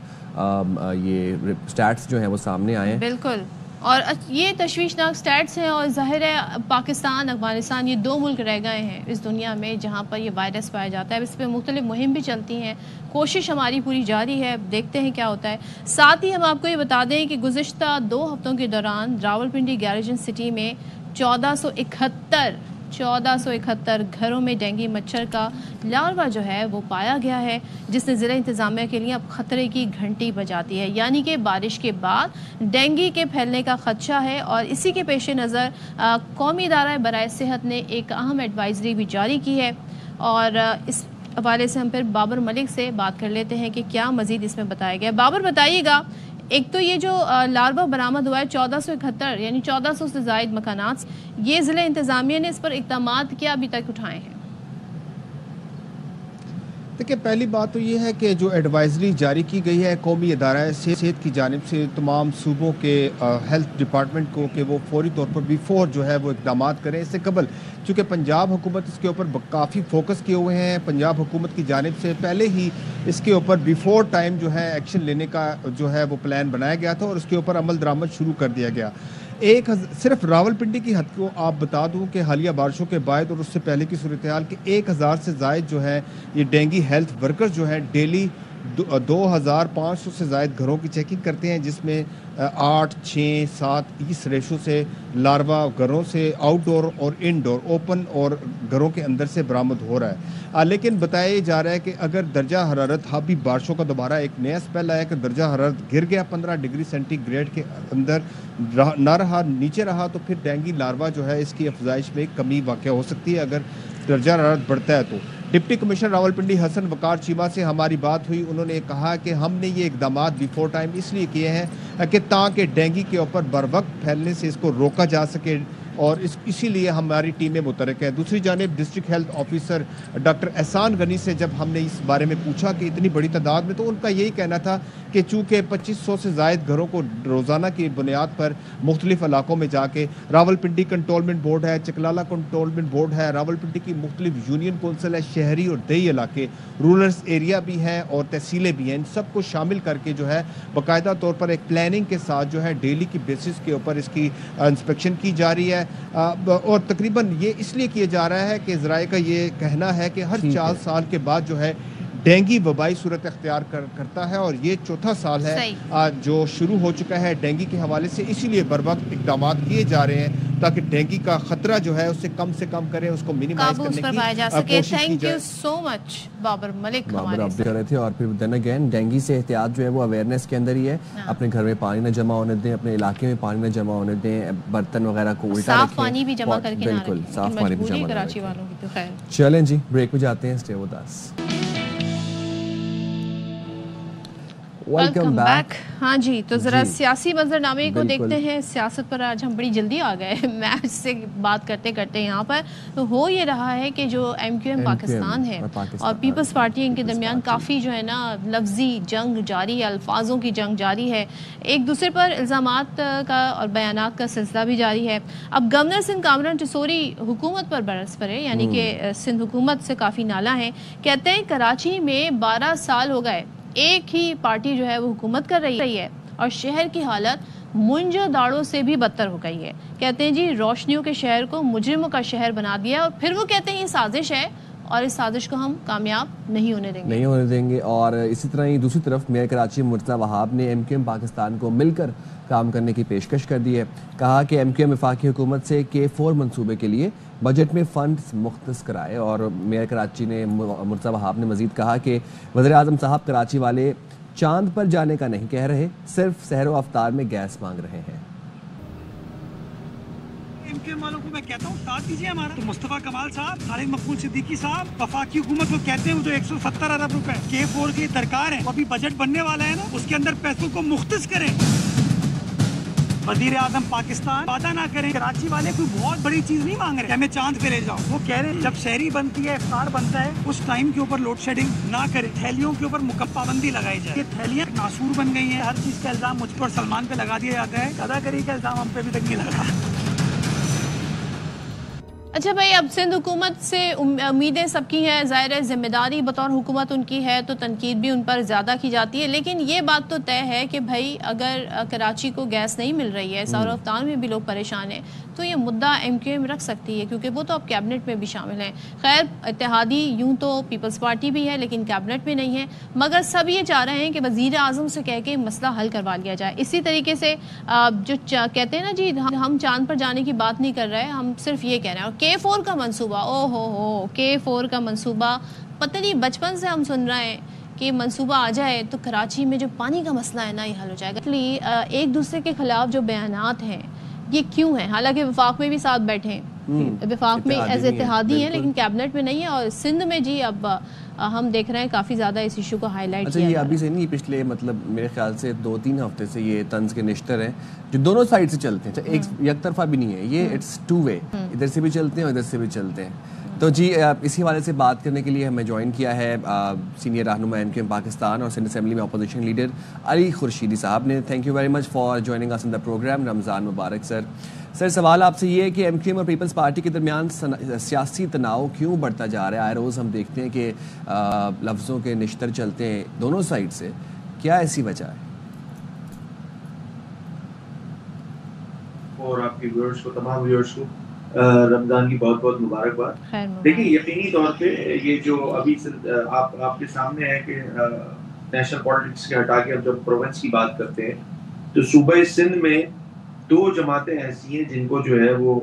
یہ سٹیٹس جو ہیں وہ سامنے آئے ہیں. بالکل, اور یہ تشویشناک سٹیٹس ہیں, اور ظاہر ہے پاکستان, افغانستان, یہ 2 ملک رہ گئے ہیں اس دنیا میں جہاں پر یہ وائرس پایا جاتا ہے. اس پہ مختلف مہم بھی چلتی ہیں, کوشش ہماری پوری جاری ہے, دیکھتے ہیں کیا ہوتا ہے. ساتھ ہی ہم آپ کو یہ بتا دیں کہ گزشتہ 2 ہفتوں کے دوران راولپنڈی گیریجن سٹی میں 1471 گھروں میں ڈینگی مچھر کا لاروا جو ہے وہ پایا گیا ہے, جس نے ضلع انتظامیہ کے لیے اب خطرے کی گھنٹی بجاتی ہے. یعنی کہ بارش کے بعد ڈینگی کے پھیلنے کا خدشہ ہے, اور اسی کے پیش نظر قومی ادارہ برائے صحت نے ایک اہم ایڈوائزری بھی جاری کی ہے. اور اس حوالے سے ہم پھر بابر ملک سے بات کر لیتے ہیں کہ کیا مزید اس میں بتایا گیا. بابر, بتائیے گا, ایک تو یہ جو لاروا برآمد ہوا ہے 1471 یعنی 1400 سے زائد مکانات, یہ ضلع انتظامیہ نے اس پر اقدامات کیا ابھی تک اٹھائے ہیں؟ دیکھیں, پہلی بات تو یہ ہے کہ جو ایڈوائزری جاری کی گئی ہے قومی ادارہ صحت کی جانب سے تمام صوبوں کے ہیلتھ ڈپارٹمنٹ کو کہ وہ فوری طور پر بیفور جو ہے وہ اقدامات کریں. اس سے قبل چونکہ پنجاب حکومت اس کے اوپر کافی فوکس کیے ہوئے ہیں, پنجاب حکومت کی جانب سے پہلے ہی اس کے اوپر بیفور ٹائم جو ہے ایکشن لینے کا جو ہے وہ پلان بنایا گیا تھا, اور اس کے اوپر عمل درآمد شروع کر دیا گیا. صرف راولپنڈی کی حد کو آپ بتا دوں کہ حالیہ بارشوں کے بعد اور اس سے پہلے کی صورتحال کہ 1000 سے زائد جو ہے یہ ڈینگی ہیلتھ ورکر جو ہیں ڈیلی 2500 سے زائد گھروں کی چیکنگ کرتے ہیں, جس میں 8, 6, 7 اس ریشو سے لاروا گھروں سے آؤٹ ڈور اور ان ڈور اوپن اور گھروں کے اندر سے برآمد ہو رہا ہے. لیکن بتایا جا رہا ہے کہ اگر درجہ حرارت ابھی بارشوں کا دوبارہ ایک نیا اسپیل آیا کہ درجہ حرارت گر گیا 15 ڈگری سینٹی گریڈ کے اندر نہ رہا, نیچے رہا, تو پھر ڈینگی لاروا جو ہے اس کی افزائش میں کمی واقع ہو سکتی ہے اگر درجہ حرارت بڑھتا ہے. تو ڈپٹی کمشنر راولپنڈی حسن وقار چیمہ سے ہماری بات ہوئی, انہوں نے کہا کہ ہم نے یہ اقدامات بیفور ٹائم اس لیے کیے ہیں کہ تاکہ ڈینگی کے اوپر بر وقت پھیلنے سے اس کو روکا جا سکے, اور اسی لیے ہماری ٹیمیں متحرک ہیں. دوسری جانب ڈسٹرکٹ ہیلتھ آفیسر ڈاکٹر احسان غنی سے جب ہم نے اس بارے میں پوچھا کہ اتنی بڑی تعداد میں, تو ان کا یہی کہنا تھا کہ چونکہ 2500 سے زائد گھروں کو روزانہ کی بنیاد پر مختلف علاقوں میں جا کے راولپنڈی کنٹرولمنٹ بورڈ ہے, چکلالہ کنٹرولمنٹ بورڈ ہے, راولپنڈی کی مختلف یونین کونسل ہے, شہری اور دیہی علاقے, رورلز ایریا بھی ہیں اور تحصیلیں بھی ہیں, ان سب کو شامل کر کے جو ہے باقاعدہ طور پر ایک پلاننگ کے ساتھ جو ہے ڈیلی کی بیسس کے اوپر اس کی انسپیکشن کی جا رہی ہے. اور تقریباً یہ اس لیے کیا جا رہا ہے کہ ذرائع کا یہ کہنا ہے کہ ہر 4 سال کے بعد جو ہے ڈینگی وبائی صورت اختیار کرتا ہے, اور یہ 4تھا سال ہے جو شروع ہو چکا ہے ڈینگی کے حوالے سے. اسی لیے بر وقت اقدامات کیے جا رہے ہیں تاکہ ڈینگی کا خطرہ جو ہے اس سے کم کریں, اس کو منیمائز کرنے کی کوشش کی جائے. تھینک یو سو مچ بابر ملک. بابر آپ کر رہے تھے, اور پھر دین اگین ڈینگی سے احتیاط جو ہے وہ اویئرنیس کے اندر ہی ہے. اپنے گھر میں پانی نہ جمع ہونے دیں, اپنے علاقے میں پانی نہ جمع ہونے دیں, برتن وغیرہ کو الٹا رکھیں, صاف پانی بھی جمع کر کے نہ رکھیں, بالکل صاف پانی بھی جمع کراچی والوں کی. تو خیر چلیں جی, بریک پہ جاتے ہیں. Stay with us. Welcome back. ہاں جی, تو ذرا سیاسی منظرنامے کو دیکھتے ہیں. سیاست پر آج ہم بڑی جلدی آ گئے, میچ سے بات کرتے کرتے. یہاں پر تو ہو یہ رہا ہے کہ جو MQM پاکستان ہے اور پیپلز پارٹی ان کے درمیان کافی جو ہے نا لفظی جنگ جاری ہے, الفاظوں کی جنگ جاری ہے, ایک دوسرے پر الزامات کا اور بیانات کا سلسلہ بھی جاری ہے. اب گورنر سندھ کامران ٹسوری حکومت پر برس پڑے, یعنی کہ سندھ حکومت سے کافی نالاں ہیں. کہتے ہیں کراچی میں 12 سال ہو گئے ایک ہی پارٹی جو ہے وہ حکومت کر رہی ہے, اور شہر کی حالت منجر داڑوں سے بھی بدتر ہو گئی ہے. کہتے ہیں جی روشنیوں کے شہر کو مجرموں کا شہر بنا دیا, اور پھر وہ کہتے ہیں یہ سازش ہے اور اس سازش کو ہم کامیاب نہیں ہونے دیں گے. اور اسی طرح ہی دوسری طرف میئر کراچی مرتضی وہاب نے MQM پاکستان کو مل کر کام کرنے کی پیشکش کر دی ہے. کہا کہ MQM وفاقی حکومت سے K4 منصوبے کے لیے بجٹ میں فنڈز مختص کرائے. اور میئر کراچی نے مرتضی وہاب نے مزید کہا کہ وزیر اعظم صاحب کراچی والے چاند پر جانے کا نہیں کہہ رہے, صرف سحر و افطار میں گیس مانگ رہے ہیں. MQM والوں کو میں کہتا ہوں ساتھ دیجیے ہمارا. تو مصطفیٰ کمال صاحب, خالد مقبول صدیقی صاحب, وفاقی حکومت کو کہتے ہیں جو 170 ارب روپے K4 کی درکار ہے, وہ ابھی بجٹ بننے والا ہے نا, اس کے اندر پیسوں کو مختص کریں. وزیر اعظم پاکستان وعدہ نہ کریں. کراچی والے کوئی بہت بڑی چیز نہیں مانگ رہے کہ ہمیں چاند پہ لے جاؤ. وہ کہہ رہے ہیں جب شہری بنتی ہے, افطار بنتا ہے, اس ٹائم کے اوپر لوڈ شیڈنگ نہ کرے, تھیلیوں کے اوپر مکمل پابندی لگائی جائے. یہ تھیلیاں ناسور بن گئی ہیں, ہر چیز کا الزام مجھ پر سلمان پہ لگا دیا جاتا ہے, اداکاری کا الزام ہم پہ بھی تک نہیں لگا. اچھا بھائی، اب سندھ حکومت سے امیدیں سب کی ہیں، ظاہر ہے ذمہ داری بطور حکومت ان کی ہے تو تنقید بھی ان پر زیادہ کی جاتی ہے، لیکن یہ بات تو طے ہے کہ بھائی اگر کراچی کو گیس نہیں مل رہی ہے، سہر افتان میں بھی لوگ پریشان ہیں، تو یہ مدعا ایم کیو ایم رکھ سکتی ہے کیونکہ وہ تو اب کیبنٹ میں بھی شامل ہیں. خیر اتحادی یوں تو پیپلز پارٹی بھی ہے لیکن کیبنٹ میں نہیں ہے، مگر سب یہ چاہ رہے ہیں کہ وزیر اعظم سے کہہ کے مسئلہ حل کروا لیا جائے. اسی طریقے سے جو کہتے ہیں نا جی ہم چاند پر جانے کی بات نہیں کر رہے، ہم صرف یہ کہہ رہے ہیں. اور K4 کا منصوبہ، او ہو K4 کا منصوبہ، پتہ نہیں بچپن سے ہم سن رہے ہیں کہ منصوبہ آ جائے تو کراچی میں جو پانی کا مسئلہ ہے نا یہ حل ہو جائے گا. ایک دوسرے کے خلاف جو بیانات ہیں یہ کیوں ہیں؟ حالانکہ وفاق میں بھی ساتھ بیٹھے ہیں، وفاق میں ایز اتحادی ہیں لیکن کیبنٹ میں نہیں ہے. اور سندھ میں جی اب ہم دیکھ رہے ہیں کافی زیادہ اس ایشو کو ہائی لائٹ کیا. یہ ابھی سے نہیں، پچھلے مطلب میرے خیال سے 2-3 ہفتے سے یہ طنز کے نشتر ہیں جو دونوں سائڈ سے چلتے ہیں، ایک یک طرفہ بھی نہیں ہے، یہ اٹس ٹو وے، ادھر سے بھی چلتے ہیں اور ادھر سے بھی چلتے ہیں. تو جی اسی حوالے سے بات کرنے کے لیے ہمیں جوائن کیا ہے سینئر رہنما ایم کیو ایم پاکستان اور سندھ اسمبلی میں اپوزیشن لیڈر علی خورشیدی صاحب نے. Thank you very much for joining us in the programme. Ramzan مبارک سر. سر سوال آپ سے یہ ہے کہ ایم کیو ایم اور پیپلز پارٹی کے درمیان سیاسی تناؤ کیوں بڑھتا جا رہا ہے؟ آئے روز ہم دیکھتے ہیں کہ لفظوں کے نشتر چلتے ہیں دونوں سائڈ سے، کیا ایسی وجہ ہے؟ اور آپ کے ویورز کو، تمام ویورز کو رمضان کی بہت بہت مبارکباد. دیکھیں یقینی طور پہ یہ جو ابھی آپ کے سامنے ہے کہ نیشنل پالیٹکس کے ہٹا کے اب جب پروونس کی بات کرتے ہیں تو صوبہ سندھ میں 2 جماعتیں ایسی ہیں جن کو جو ہے وہ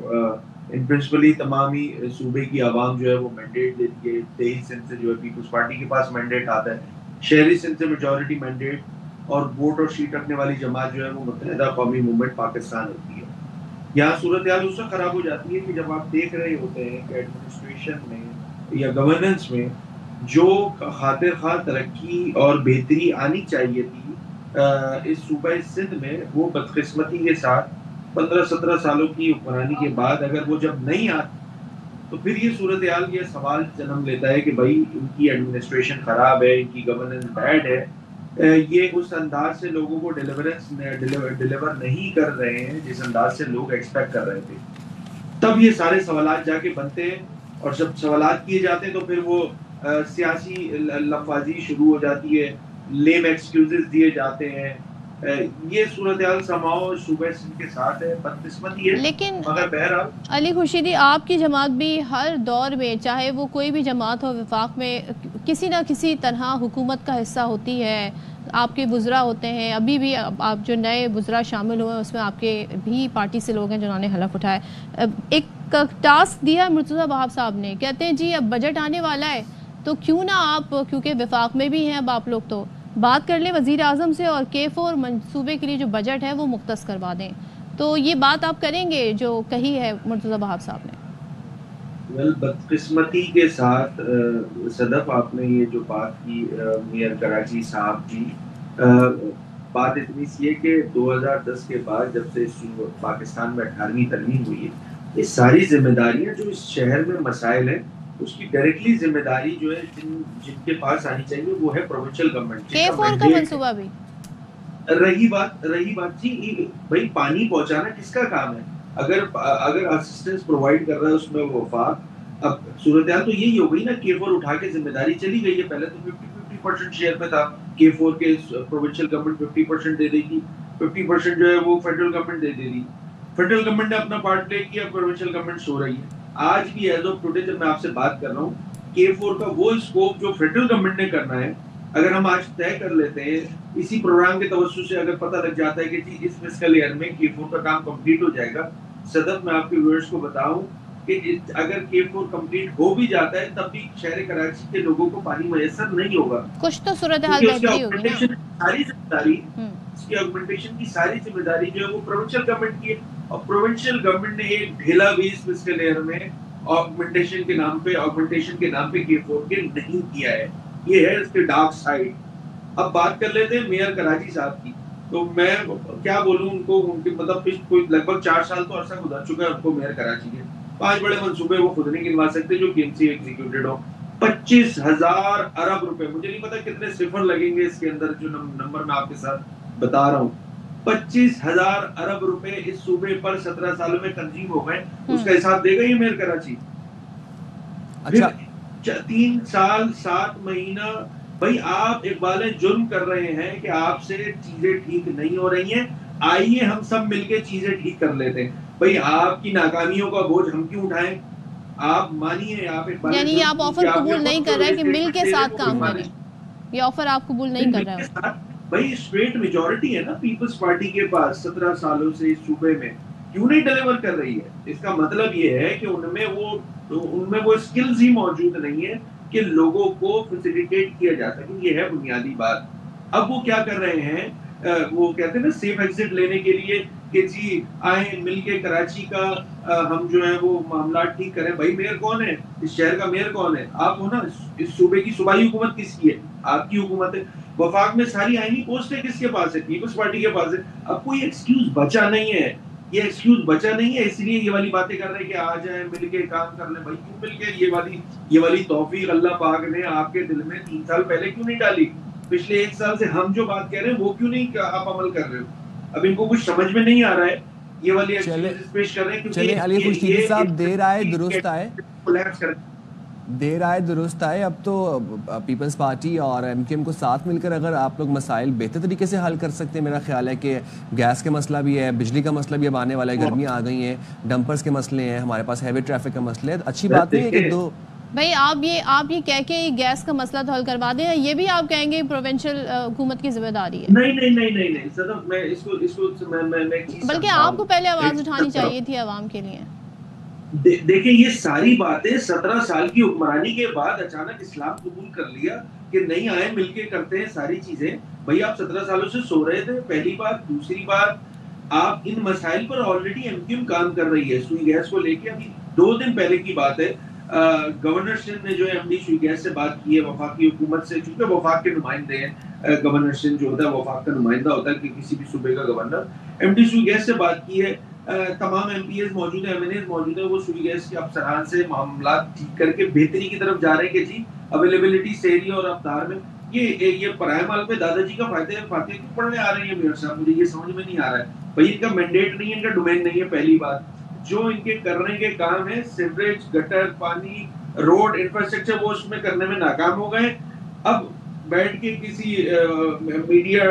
ان پرنسپلی تمام ہی صوبے کی عوام جو ہے وہ مینڈیٹ دیتی ہے. دیہی سندھ سے جو ہے پیپلز پارٹی کے پاس مینڈیٹ آتا ہے، شہری سندھ سے میجورٹی مینڈیٹ اور ووٹ اور سیٹ رکھنے والی جماعت جو ہے وہ متحدہ قومی موومنٹ پاکستان ہوتی ہے. یہاں صورتحال اس وقت خراب ہو جاتی ہے کہ جب آپ دیکھ رہے ہوتے ہیں کہ ایڈمنسٹریشن میں یا گورننس میں جو خاطر خواہ ترقی اور بہتری آنی چاہیے تھی اس صوبہ سندھ میں، وہ بدقسمتی کے ساتھ 15-17 سالوں کی حکمرانی کے بعد اگر وہ جب نہیں آتی تو پھر یہ صورتحال یہ سوال جنم لیتا ہے کہ بھائی ان کی ایڈمنسٹریشن خراب ہے، ان کی گورننس بیڈ ہے، یہ اس انداز سے لوگوں کو ڈیلیور نہیں کر رہے ہیں جس انداز سے لوگ ایکسپیکٹ کر رہے تھے. تب یہ سارے سوالات جا کے بنتے ہیں اور جب سوالات کیے جاتے ہیں تو پھر وہ سیاسی لفاظی شروع ہو جاتی ہے، لیم ایکسکیوزز دیے جاتے ہیں. یہ صورتحال سماؤ صوبہ سندھ کے ساتھ ہے، بدقسمتی ہے. لیکن مگر بہرحال علی خورشیدی آپ کی جماعت بھی ہر دور میں، چاہے وہ کوئی بھی جماعت ہو وفاق میں، کسی نہ کسی طرح حکومت کا حصہ ہوتی ہے. آپ کے وزراء ہوتے ہیں، ابھی بھی آپ جو نئے وزراء شامل ہوئے ہیں اس میں آپ کے بھی پارٹی سے لوگ ہیں جنہوں نے حلف اٹھایا. ایک ٹاسک دیا مرتضیٰ وہاب صاحب نے، کہتے ہیں جی اب بجٹ آنے والا ہے تو کیوں نہ آپ، کیونکہ وفاق میں بھی ہیں اب آپ لوگ، تو بات کر لیں وزیر اعظم سے اور K4 منصوبے کے لیے جو بجٹ ہے وہ مختص کروا دیں. تو یہ بات آپ کریں گے جو کہی ہے مرتضیٰ وہاب صاحب نے؟ بدقسمتی کے ساتھ صدف آپ نے یہ جو بات کی میئر کراچی صاحب کی، بات اتنی سی ہے کہ 2010 کے بعد جب سے پاکستان میں 18ویں ترمیم ہوئی ہے، یہ ساری ذمہ داریاں جو اس شہر میں مسائل ہیں اس کی ڈائریکٹلی ذمہ داری جو ہے جن کے پاس آنی چاہیے وہ ہے پروونشل گورنمنٹ. K4 کا منصوبہ بھی رہی بات جی بھائی پانی پہنچانا کس کا کام ہے؟ اگر اسسٹنس پرووائڈ کر رہا ہے اس میں وفاق. اب صورتحال تو یہی ہو گئی نا، K4 اٹھا کے ذمہ داری چلی گئی ہے. پہلے تو 50% شیئر پہ تھا K4 کے، پروونشل گورنمنٹ 50% دے دے گی، 50% جو ہے وہ فیڈرل گورنمنٹ دے دے گی. فیڈرل گورنمنٹ نے اپنا پارٹ پلے کیا، پروونشل گورنمنٹ سو رہی ہے. آج بھی ایز آف ٹوڈے جب میں آپ سے بات کر رہا ہوں K4 کا وہ اسکوپ جو فیڈرل گورنمنٹ نے کرنا ہے، اگر ہم آج طے کر لیتے ہیں اسی پروگرام کے توسط سے، اگر پتہ لگ جاتا ہے کہ جی اس فسکل ایئر میں K4 کا کام کمپلیٹ ہو جائے گا. صدف میں آپ کے ویورز کو بتاؤں کہ اگر K4 کمپلیٹ ہو بھی جاتا ہے تب بھی شہر کراچی کے لوگوں کو پانی میسر نہیں ہوگا. کچھ تو صورتحال بہتری ہوگی نا. ساری ذمہ داری، اس کی آگمنٹیشن کی ساری ذمہ داری جو ہے وہ پروونشل گورنمنٹ کی ہے. اور پروونشل گورنمنٹ نے ایک ڈھیلا بھی اس فسکل ایئر میں آگمنٹیشن کے نام پہ K4 کے نہیں کیا ہے. یہ ہے اس کے ڈارک سائڈ. اب بات کر لیتے ہیں میئر کراچی صاحب کی. تو میں کیا بولوں ان کو، ان کے مطلب کوئی لگ بھگ 4 سال تو عرصہ گزر چکا ہے ان کو میئر کراچی کے. 5 بڑے منصوبے وہ خود نہیں گنوا سکتے جو KMC ایگزیکیوٹیڈ ہو. 25,000 ارب روپے، مجھے نہیں پتا کتنے صفر لگیں گے اس کے اندر، جو نمبر میں آپ کے ساتھ بتا رہا ہوں. 25,000 अरब रुपए इस सूबे पर 17 सालों में कंज्यूम हो गए, उसका हिसाब देगा ये मेयर कराची? अच्छा 3 साल 7 महीना, भाई आप इकबाल जुर्म कर रहे हैं कि आपसे चीजें ठीक नहीं हो रही हैं, आइए हम सब मिलके चीजें ठीक कर लेते हैं। भाई आपकी नाकामियों का बोझ हम क्यों उठाएं? आप मानिए, आप यानी आप ऑफर कबूल नहीं कर रहे हैं कि मिल के साथ काम करें, ये ऑफर आप कबूल नहीं कर रहे हैं? भाई स्ट्रेट मेजॉरिटी है ना पीपल्स पार्टी के पास 17 सालों से इस सूबे में, क्यों नहीं डिलीवर कर रही है? इसका मतलब ये है कि उनमें वो स्किल्स ही मौजूद नहीं है कि लोगों को फैसिलिटेट किया जा सके। ये है बुनियादी बात। अब वो क्या कर रहे हैं, वो कहते हैं ना सेफ एग्जिट लेने के लिए कि जी आए मिलके कराची का हम जो है वो मामला ठीक करें। भाई मेयर कौन है? इस शहर का मेयर कौन है? आप हो ना। इस सूबे की सूबाई हुकूमत किसकी है? आपकी हुकूमत है। वफाक में सारी आईनी पोस्टें किसके पास है? पीपल्स पार्टी के पास है। अब कोई एक्सक्यूज बचा नहीं है, ये एक्सक्यूज बचा नहीं है, इसलिए ये वाली बातें कर रहे हैं कि आ जाए मिलके काम कर ले। भाई क्यों मिलके? ये वाली तौफीक अल्लाह पाक ने आपके दिल में 3 साल पहले क्यों नहीं डाली? पिछले 1 साल से हम जो बात कह रहे हैं वो क्यों नहीं आप अमल कर रहे हो? अब इनको कुछ समझ में नहीं आ रहा है, ये वाली एक्सक्यूजेस पेश कर रहे हैं। चलिए अली खुर्शीदी साहब, देर आए दुरुस्त आए, देर आए दुरुस्त आए। अब तो पीपल्स पार्टी और एमकेएम को साथ मिलकर अगर आप लोग मसाइल बेहतर तरीके से हल कर सकते हैं, मेरा ख्याल है कि गैस का मसला भी है, बिजली का मसला भी अब आने वाला है, गर्मियाँ आ गई हैं, डंपर्स के मसले हैं, हमारे पास हैवी ट्रैफिक का मसले है। अच्छी बात नहीं है कि दो भाई आप ये कह के गैस का मसला तो हल करवा दें, ये भी आप कहेंगे प्रोविंशियल हुकूमत की जिम्मेदारी है? नहीं सर, मैं इसको बल्कि आपको पहले आवाज उठानी चाहिए थी अवाम के लिए। देखिए ये सारी बातें 17 साल की हुक्मरानी के बाद अचानक इस्लाम कबूल कर लिया कि नहीं आए मिलके करते हैं सारी चीजें। भाई आप 17 सालों से सो रहे थे, पहली बात। दूसरी बात, आप इन मसाइल पर ऑलरेडी एमक्यूएम काम कर रही है। सुई गैस को लेके अभी 2 दिन पहले की बात है, गवर्नर सिंह ने जो एमडी सुई गैस से बात की है वफाकी हुकूमत से, क्योंकि वफाक के नुमाइंदे हैं। गवर्नर सिंह जो होता है वफाक का नुमाइंदा होता है कि किसी भी सूबे का गवर्नर। एमडी सुई गैस से बात की है, तमाम एमपीएस मौजूद है, एमएनएस मौजूद है। वो सुई गैस के अफसरान से मामला ठीक करके बेहतरी की तरफ जा रहे हैं कि जी अवेलेबिलिटी सेरी और रफ्तार में ये पराए माल पे दादाजी का फायदे क्यों पढ़ने आ रहे हैं मेयर साहब? मुझे ये समझ में नहीं आ रहा है। भाई इनका मैंडेट नहीं है, इनका डोमेन नहीं है। पहली बात, जो इनके करने के काम है सीवरेज, गटर, पानी, रोड, इंफ्रास्ट्रक्चर, वो उसमें करने में नाकाम हो गए। अब बैठ के किसी मीडिया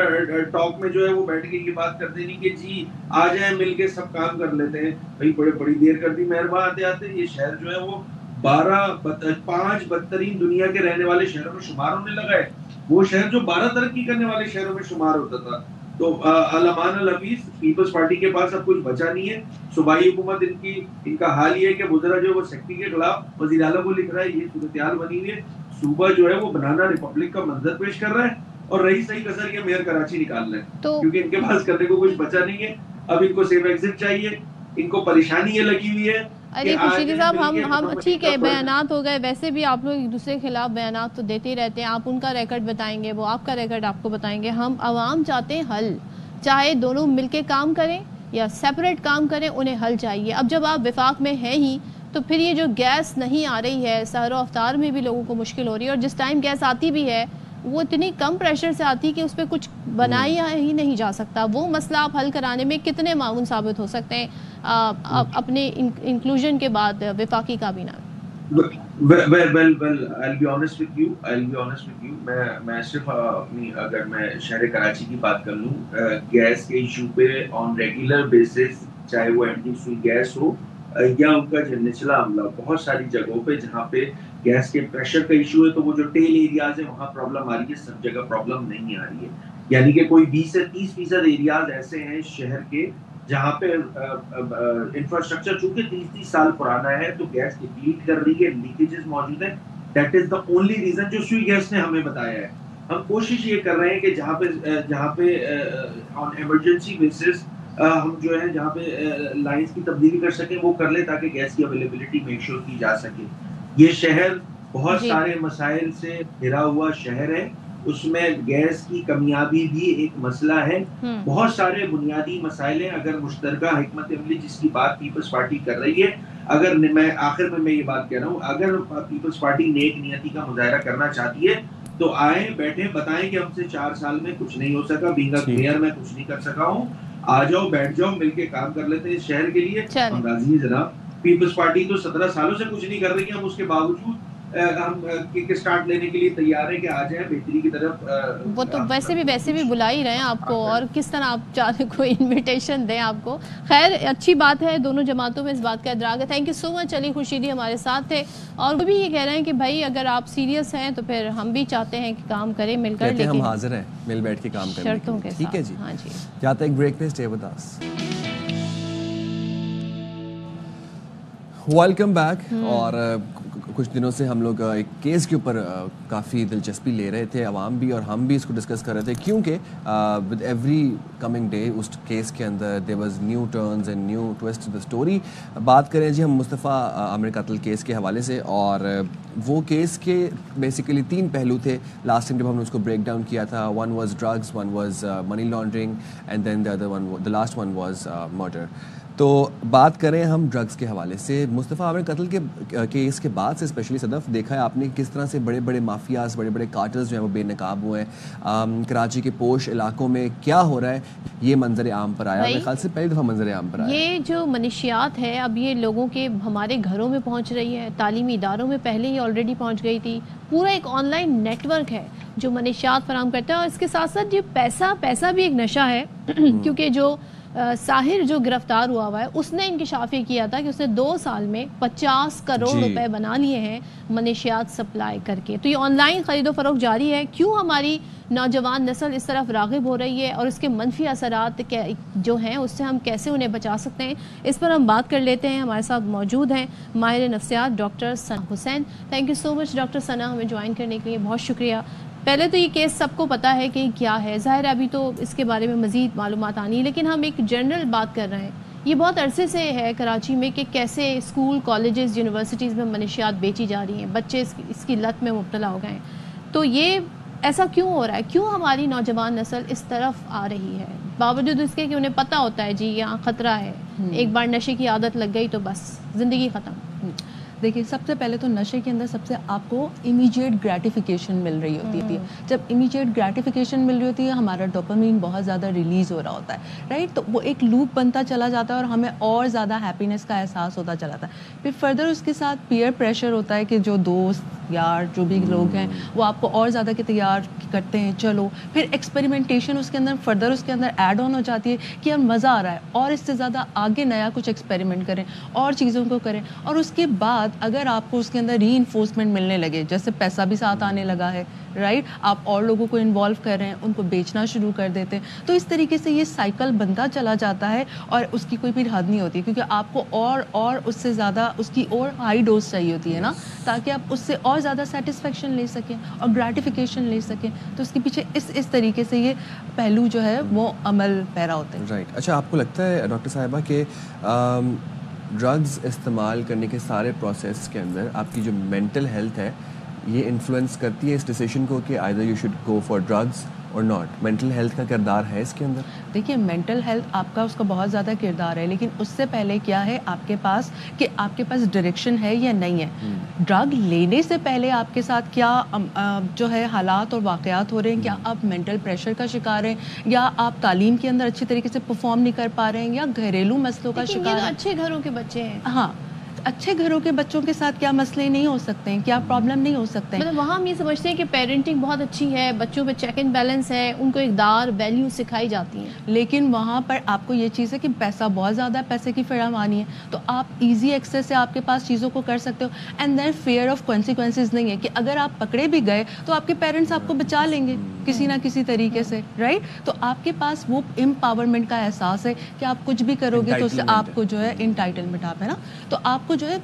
टॉक में जो है वो बैठ के ये बात कर देनी कि जी आ जाए मिलके सब काम कर लेते हैं। भाई बड़ी देर कर दी मेहरबान आते आते। ये शहर जो है वो 5 बदतरीन दुनिया के रहने वाले शहरों में शुमार होने लगा है। वो शहर जो 12 तरक्की करने वाले शहरों में शुमार होता था। तो अल-अमान अल-हफीज, पीपल्स पार्टी के पास अब कुछ बचा नहीं है। सूबाई हुकूमत इनका हाल ये है कि मुजरा जो वो सेक्रेटरी के खिलाफ वज़ीर आला को लिख रहा है। ये सूरत-ए-हाल बनी हुई है। सूबा जो है वो बनाना रिपब्लिक का मंजर पेश कर रहा है और रही सही कसर ये मेयर कराची निकाल रहे हैं, क्योंकि इनके पास करने को कुछ बचा नहीं है। अब इनको सेफ एग्जिट चाहिए, इनको परेशानी ये लगी हुई है। अरे खुर्शीदी साहब, हम ठीक है, बयानात हो गए। वैसे भी आप लोग एक दूसरे के खिलाफ बयानात तो देते ही रहते हैं। आप उनका रिकॉर्ड बताएंगे, वो आपका रिकॉर्ड आपको बताएंगे। हम आवाम चाहते हैं हल, चाहे दोनों मिलके काम करें या सेपरेट काम करें, उन्हें हल चाहिए। अब जब आप विफाक में हैं ही, तो फिर ये जो गैस नहीं आ रही है, सहरो अफ्तार में भी लोगों को मुश्किल हो रही है, और जिस टाइम गैस आती भी है वो इतनी कम प्रेशर से आती है कि उस पर कुछ बनाया ही नहीं जा सकता। वो मसला आप हल कराने में कितने मामून साबित हो सकते हैं अपने इंक्लूजन के बाद वफाकी काबीना में? Well, I'll be honest with you. मैं सिर्फ अपनी, अगर मैं शहर कराची की बात कर लूँ, गैस के इशू पे ऑन रेगुलर बेसिस, चाहे वो एमडी सुई गैस हो या उनका जो निचला अमला, बहुत सारी जगहों पे जहाँ पे गैस के प्रेशर का इशू है, तो वो जो टेल एरियाज है वहाँ प्रॉब्लम आ रही है। सब जगह प्रॉब्लम नहीं आ रही है। यानी कि कोई 20 से 30% एरियाज ऐसे हैं शहर के जहाँ पे इंफ्रास्ट्रक्चर चूंकि 30 साल पुराना है, तो गैस डिप्लीट कर रही है, लीकेजेस मौजूद है। That is the only reason जो सुई गैस ने हमें बताया है। हम कोशिश ये कर रहे हैं कि जहाँ पे ऑन इमरजेंसी बेसिस हम जो है जहाँ पे लाइंस की तब्दीली कर सकें वो कर ले, ताकि गैस की अवेलेबिलिटी मेक श्योर की जा सके। ये शहर बहुत सारे मसाइल से घिरा हुआ शहर है, उसमें गैस की कमियाबी भी एक मसला है। बहुत सारे बुनियादी मसाइल हैं। अगर मुश्तरका हिकमत अमली जिसकी बात पीपल्स पार्टी कर रही है, अगर मैं आखिर में ये बात कह रहा हूँ, अगर पीपल्स पार्टी नेक नियति का मुजाहरा करना चाहती है तो आए, बैठे, बताएं कि हमसे 4 साल में कुछ नहीं हो सका, बीइंग अ मेयर मैं कुछ नहीं कर सका हूँ। आ जाओ, बैठ जाओ, मिलके काम कर लेते हैं इस शहर के लिए। हम राजी हैं जनाब। पीपल्स पार्टी तो 17 सालों से कुछ नहीं कर रही है, हम उसके बावजूद हम किक स्टार्ट लेने के लिए तैयार हैं कि आ जाए बेहतरी की तरफ। वो तो वैसे भी बुला ही रहे हैं आपको, और किस तरह आप चाहते कोई इनविटेशन दें आपको। खैर अच्छी बात है, दोनों जमातों में इस बात का इदराक है। Thank you so much. Ali Khurshidi हमारे साथ थे और वो भी ये कह रहे हैं कि भाई अगर आप सीरियस हैं तो फिर हम भी चाहते हैं कि काम करें मिलकर, लेकिन हम हाजिर हैं मिल बैठ के काम करने शर्तों के साथ। ठीक है जी। हाँ जी, जाते एक ब्रेक पे, stay with us. Welcome back. और कुछ दिनों से हम लोग एक केस के ऊपर काफ़ी दिलचस्पी ले रहे थे, अवाम भी और हम भी इसको डिस्कस कर रहे थे, क्योंकि विद एवरी कमिंग डे उस केस के अंदर there was new turns and new twist the story. बात करें जी हम मुस्तफ़ा आमिर कत्ल केस के हवाले से, और वो केस के बेसिकली 3 पहलू थे लास्ट टाइम जब हमने उसको ब्रेक डाउन किया था। One was drugs, one was money laundering and then the last one was murder. तो बात करें हम ड्रग्स के हवाले से, मुस्तफ़ा आमिर कत्ल के केस के बाद से स्पेशली सदफ देखा है आपने किस तरह से बड़े बड़े माफियाज, बड़े बड़े कार्टल्स जो हैं वो बेनकाब हुए हैं। कराची के पोश इलाकों में क्या हो रहा है ये मंजर आम पर आया, मेरे ख्याल से पहली दफ़ा मंजर आम पर आया। ये जो मनशियात है अब ये लोगों के हमारे घरों में पहुंच रही है, तालीमी इदारों में पहले ही ऑलरेडी पहुंच गई थी। पूरा एक ऑनलाइन नेटवर्क है जो मनशियात फराहम करता है, और इसके साथ साथ ये पैसा भी एक नशा है क्योंकि जो साहिर जो गिरफ्तार हुआ है उसने इंकशाफ ये किया था कि उसने 2 साल में 50 करोड़ रुपए बना लिए हैं मनशियात सप्लाई करके। तो ये ऑनलाइन खरीदो फरोख्त जारी है। क्यों हमारी नौजवान नस्ल इस तरफ राग़िब हो रही है और इसके मनफी असरात जो हैं उससे हम कैसे उन्हें बचा सकते हैं, इस पर हम बात कर लेते हैं। हमारे साथ मौजूद हैं माहिर नफ्सियात doctor Sana Hussain. Thank you so much doctor Sana, हमें ज्वाइन करने के लिए बहुत शुक्रिया। पहले तो ये केस सबको पता है कि क्या है, ज़ाहिर है अभी तो इसके बारे में मज़ीद मालूमात आनी है, लेकिन हम एक जनरल बात कर रहे हैं। ये बहुत अरसे से है कराची में कि कैसे स्कूल, कॉलेजेस, यूनिवर्सिटीज़ में मनशियात बेची जा रही हैं, बच्चे इसकी लत में मुब्तला हो गए हैं। तो ये ऐसा क्यों हो रहा है, क्यों हमारी नौजवान नस्ल इस तरफ आ रही है, बावजूद इसके कि उन्हें पता होता है जी यहाँ ख़तरा है, एक बार नशे की आदत लग गई तो बस ज़िंदगी ख़त्म। देखिए सबसे पहले तो नशे के अंदर सबसे आपको इमीडिएट ग्रेटिफिकेशन मिल रही होती है। जब इमीडिएट ग्रेटिफिकेशन मिल रही होती है हमारा डोपामिन बहुत ज़्यादा रिलीज़ हो रहा होता है, राइट। तो वो एक लूप बनता चला जाता है और हमें और ज़्यादा हैप्पीनेस का एहसास होता चला जाता है। फिर फर्दर उसके साथ पीयर प्रेशर होता है कि जो दोस्त यार जो भी लोग हैं वो आपको और ज़्यादा के तैयार करते हैं, चलो। फिर एक्सपेरिमेंटेशन उसके अंदर फर्दर उसके अंदर ऐड ऑन हो जाती है कि अब मज़ा आ रहा है और इससे ज़्यादा आगे नया कुछ एक्सपेरिमेंट करें और चीज़ों को करें। और उसके बाद अगर आपको उसके अंदर रीइंफोर्समेंट मिलने लगे, जैसे पैसा भी साथ आने लगा है, राइट, आप और लोगों को इन्वॉल्व कर रहे हैं, उनको बेचना शुरू कर देते हैं, तो इस तरीके से ये साइकिल बनता चला जाता है और उसकी कोई भी हद नहीं होती, क्योंकि आपको और उससे ज़्यादा उसकी और हाई डोज चाहिए होती है ना, ताकि आप उससे और ज़्यादा सेटिस्फेक्शन ले सकें और ग्रेटिफिकेशन ले सकें। तो उसके पीछे इस तरीके से ये पहलू जो है वो अमल पैरा होते हैं। राइट। अच्छा, आपको लगता है डॉक्टर साहिबा के ड्रग्स इस्तेमाल करने के सारे प्रोसेस के अंदर आपकी जो मेंटल हेल्थ है ये इन्फ्लुएंस करती है इस डिसीजन को कि either you should go for drugs और नॉट? मेंटल हेल्थ का किरदार है इसके अंदर? देखिए मेंटल हेल्थ आपका उसका बहुत ज़्यादा किरदार है, लेकिन उससे पहले क्या है आपके पास कि आपके पास डायरेक्शन है या नहीं है। ड्रग लेने से पहले आपके साथ क्या जो है हालात और वाक़यात हो रहे हैं, क्या आप मेंटल प्रेशर का शिकार हैं, या आप तालीम के अंदर अच्छी तरीके से परफॉर्म नहीं कर पा रहे हैं, या घरेलू मसलों का शिकार हैं। अच्छे घरों के बच्चे हैं, हाँ, अच्छे घरों के बच्चों के साथ क्या मसले नहीं हो सकते हैं, क्या प्रॉब्लम नहीं हो सकते हैं। मतलब वहाँ हम ये समझते हैं कि पेरेंटिंग बहुत अच्छी है, बच्चों पे चेक एंड बैलेंस है, उनको इक़दार वैल्यू सिखाई जाती हैं, लेकिन वहाँ पर आपको ये चीज़ है कि पैसा बहुत ज़्यादा है, पैसे की फराहमानी है, तो आप इजी एक्सेस से आपके पास चीज़ों को कर सकते हो। And then fear of consequences नहीं है कि अगर आप पकड़े भी गए तो आपके पेरेंट्स आपको बचा लेंगे किसी ना किसी तरीके से, राइट। तो आपके पास वो एम्पावरमेंट का एहसास है कि आप कुछ भी करोगे तो उससे आपको जो है इंटाइटलमेंट आप है ना, तो आपको जो है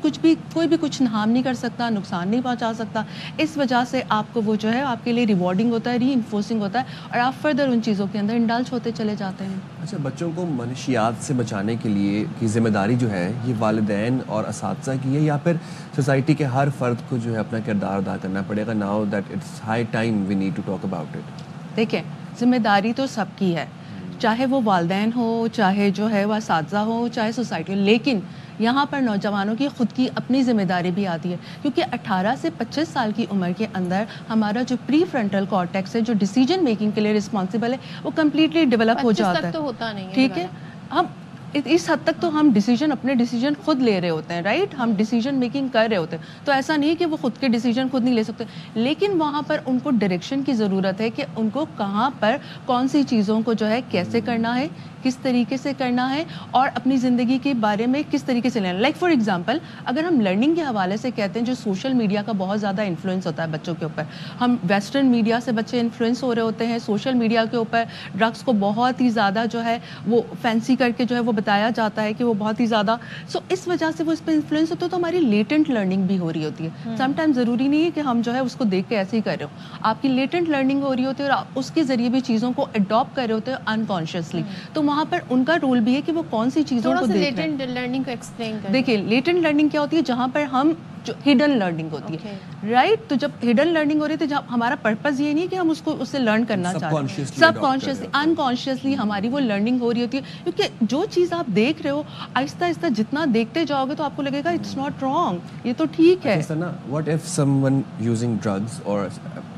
कोई भी कुछ हार्म नहीं कर सकता, नुकसान नहीं पहुंचा सकता। इस वजह से आपको वो जो है आपके लिए रिवॉर्डिंग होता है, रीइंफोर्सिंग होता है, और आप फर्दर उन चीज़ों के अंदर इंडल्ज होते चले जाते हैं। अच्छा, बच्चों को मनशियात से बचाने के लिए की जिम्मेदारी जो है ये वालिदैन और असातिज़ा की है, या फिर सोसाइटी के हर फर्द को जो है अपना किरदार अदा करना पड़ेगा? Now that it's high time we need to talk about it. देखिए जिम्मेदारी तो सबकी है, चाहे वो वालिदैन हो, चाहे जो है वह असातिज़ा हो, चाहे सोसाइटी हो, लेकिन یہاں پر نوجوانوں کی خود کی اپنی ذمہ داری بھی آتی ہے، کیونکہ 18 سے 25 سال کی عمر کے اندر ہمارا جو پری فرنٹل کارٹیکس ہے جو ڈیسیجن میکنگ کے لیے رسپانسبل ہے وہ کمپلیٹلی ڈیولپ ہو جاتا ہے. ٹھیک ہے، ہم اس حد تک تو ہم اپنے ڈیسیجن خود لے رہے ہوتے ہیں، رائٹ، ہم ڈیسیجن میکنگ کر رہے ہوتے ہیں، تو ایسا نہیں کہ وہ خود کے ڈیسیجن خود نہیں لے سکتے، لیکن وہاں پر ان کو ڈائریکشن کی ضرورت ہے کہ ان کو کہاں پر کون سی چیزوں کو جو ہے کیسے کرنا ہے، کس طریقے سے کرنا ہے، اور اپنی زندگی کے بارے میں کس طریقے سے لینا. لائک فار ایگزامپل اگر ہم لرننگ کے حوالے سے کہتے ہیں، جو سوشل میڈیا کا بہت زیادہ انفلوئنس ہوتا ہے بچوں کے اوپر، ہم ویسٹرن میڈیا سے بچے انفلوئنس ہو رہے ہوتے ہیں، سوشل میڈیا کے اوپر ڈرگس کو بہت ہی زیادہ جو ہے وہ فینسی کر کے جو ہے وہ بتایا جاتا ہے کہ وہ بہت ہی زیادہ، سو اس وجہ سے وہ اس پہ انفلوئنس ہوتا ہے، تو ہماری لیٹنٹ لرننگ بھی ہو رہی ہوتی ہے. سم ٹائم ضروری نہیں ہے کہ ہم جو ہے اس کو دیکھ کے ایسے ہی کر رہے ہو، آپ کی لیٹنٹ لرننگ ہو رہی ہوتی ہے اور آپ اس کے ذریعے بھی چیزوں کو اڈاپٹ کر رہے ہوتے ہیں انکانشیسلی. تو وہاں پر ان کا رول بھی ہے کہ وہ کون سی چیزوں کو دیکھ رہے ہیں. لیٹنٹ لرننگ کو ایکسپلین کریں. دیکھیں لیٹنٹ لرننگ کیا ہوتی ہے، جہاں پر ہم جو ہڈن لرننگ ہوتی ہے، رائٹ. تو جب ہڈن لرننگ ہو رہی ہے تو ہمارا پرپز یہ نہیں کہ ہم اس کو اس سے لرن کرنا چاہتے ہیں، سب کانشیسلی انکانشیسلی ہماری وہ لرننگ ہو رہی ہوتی ہے. کیونکہ جو چیز آپ دیکھ رہے ہو آہستہ آہستہ جتنا دیکھتے جاؤ گے تو آپ کو لگے گا اٹس ناٹ رانگ، یہ تو ٹھیک ہے. What if someone using drugs or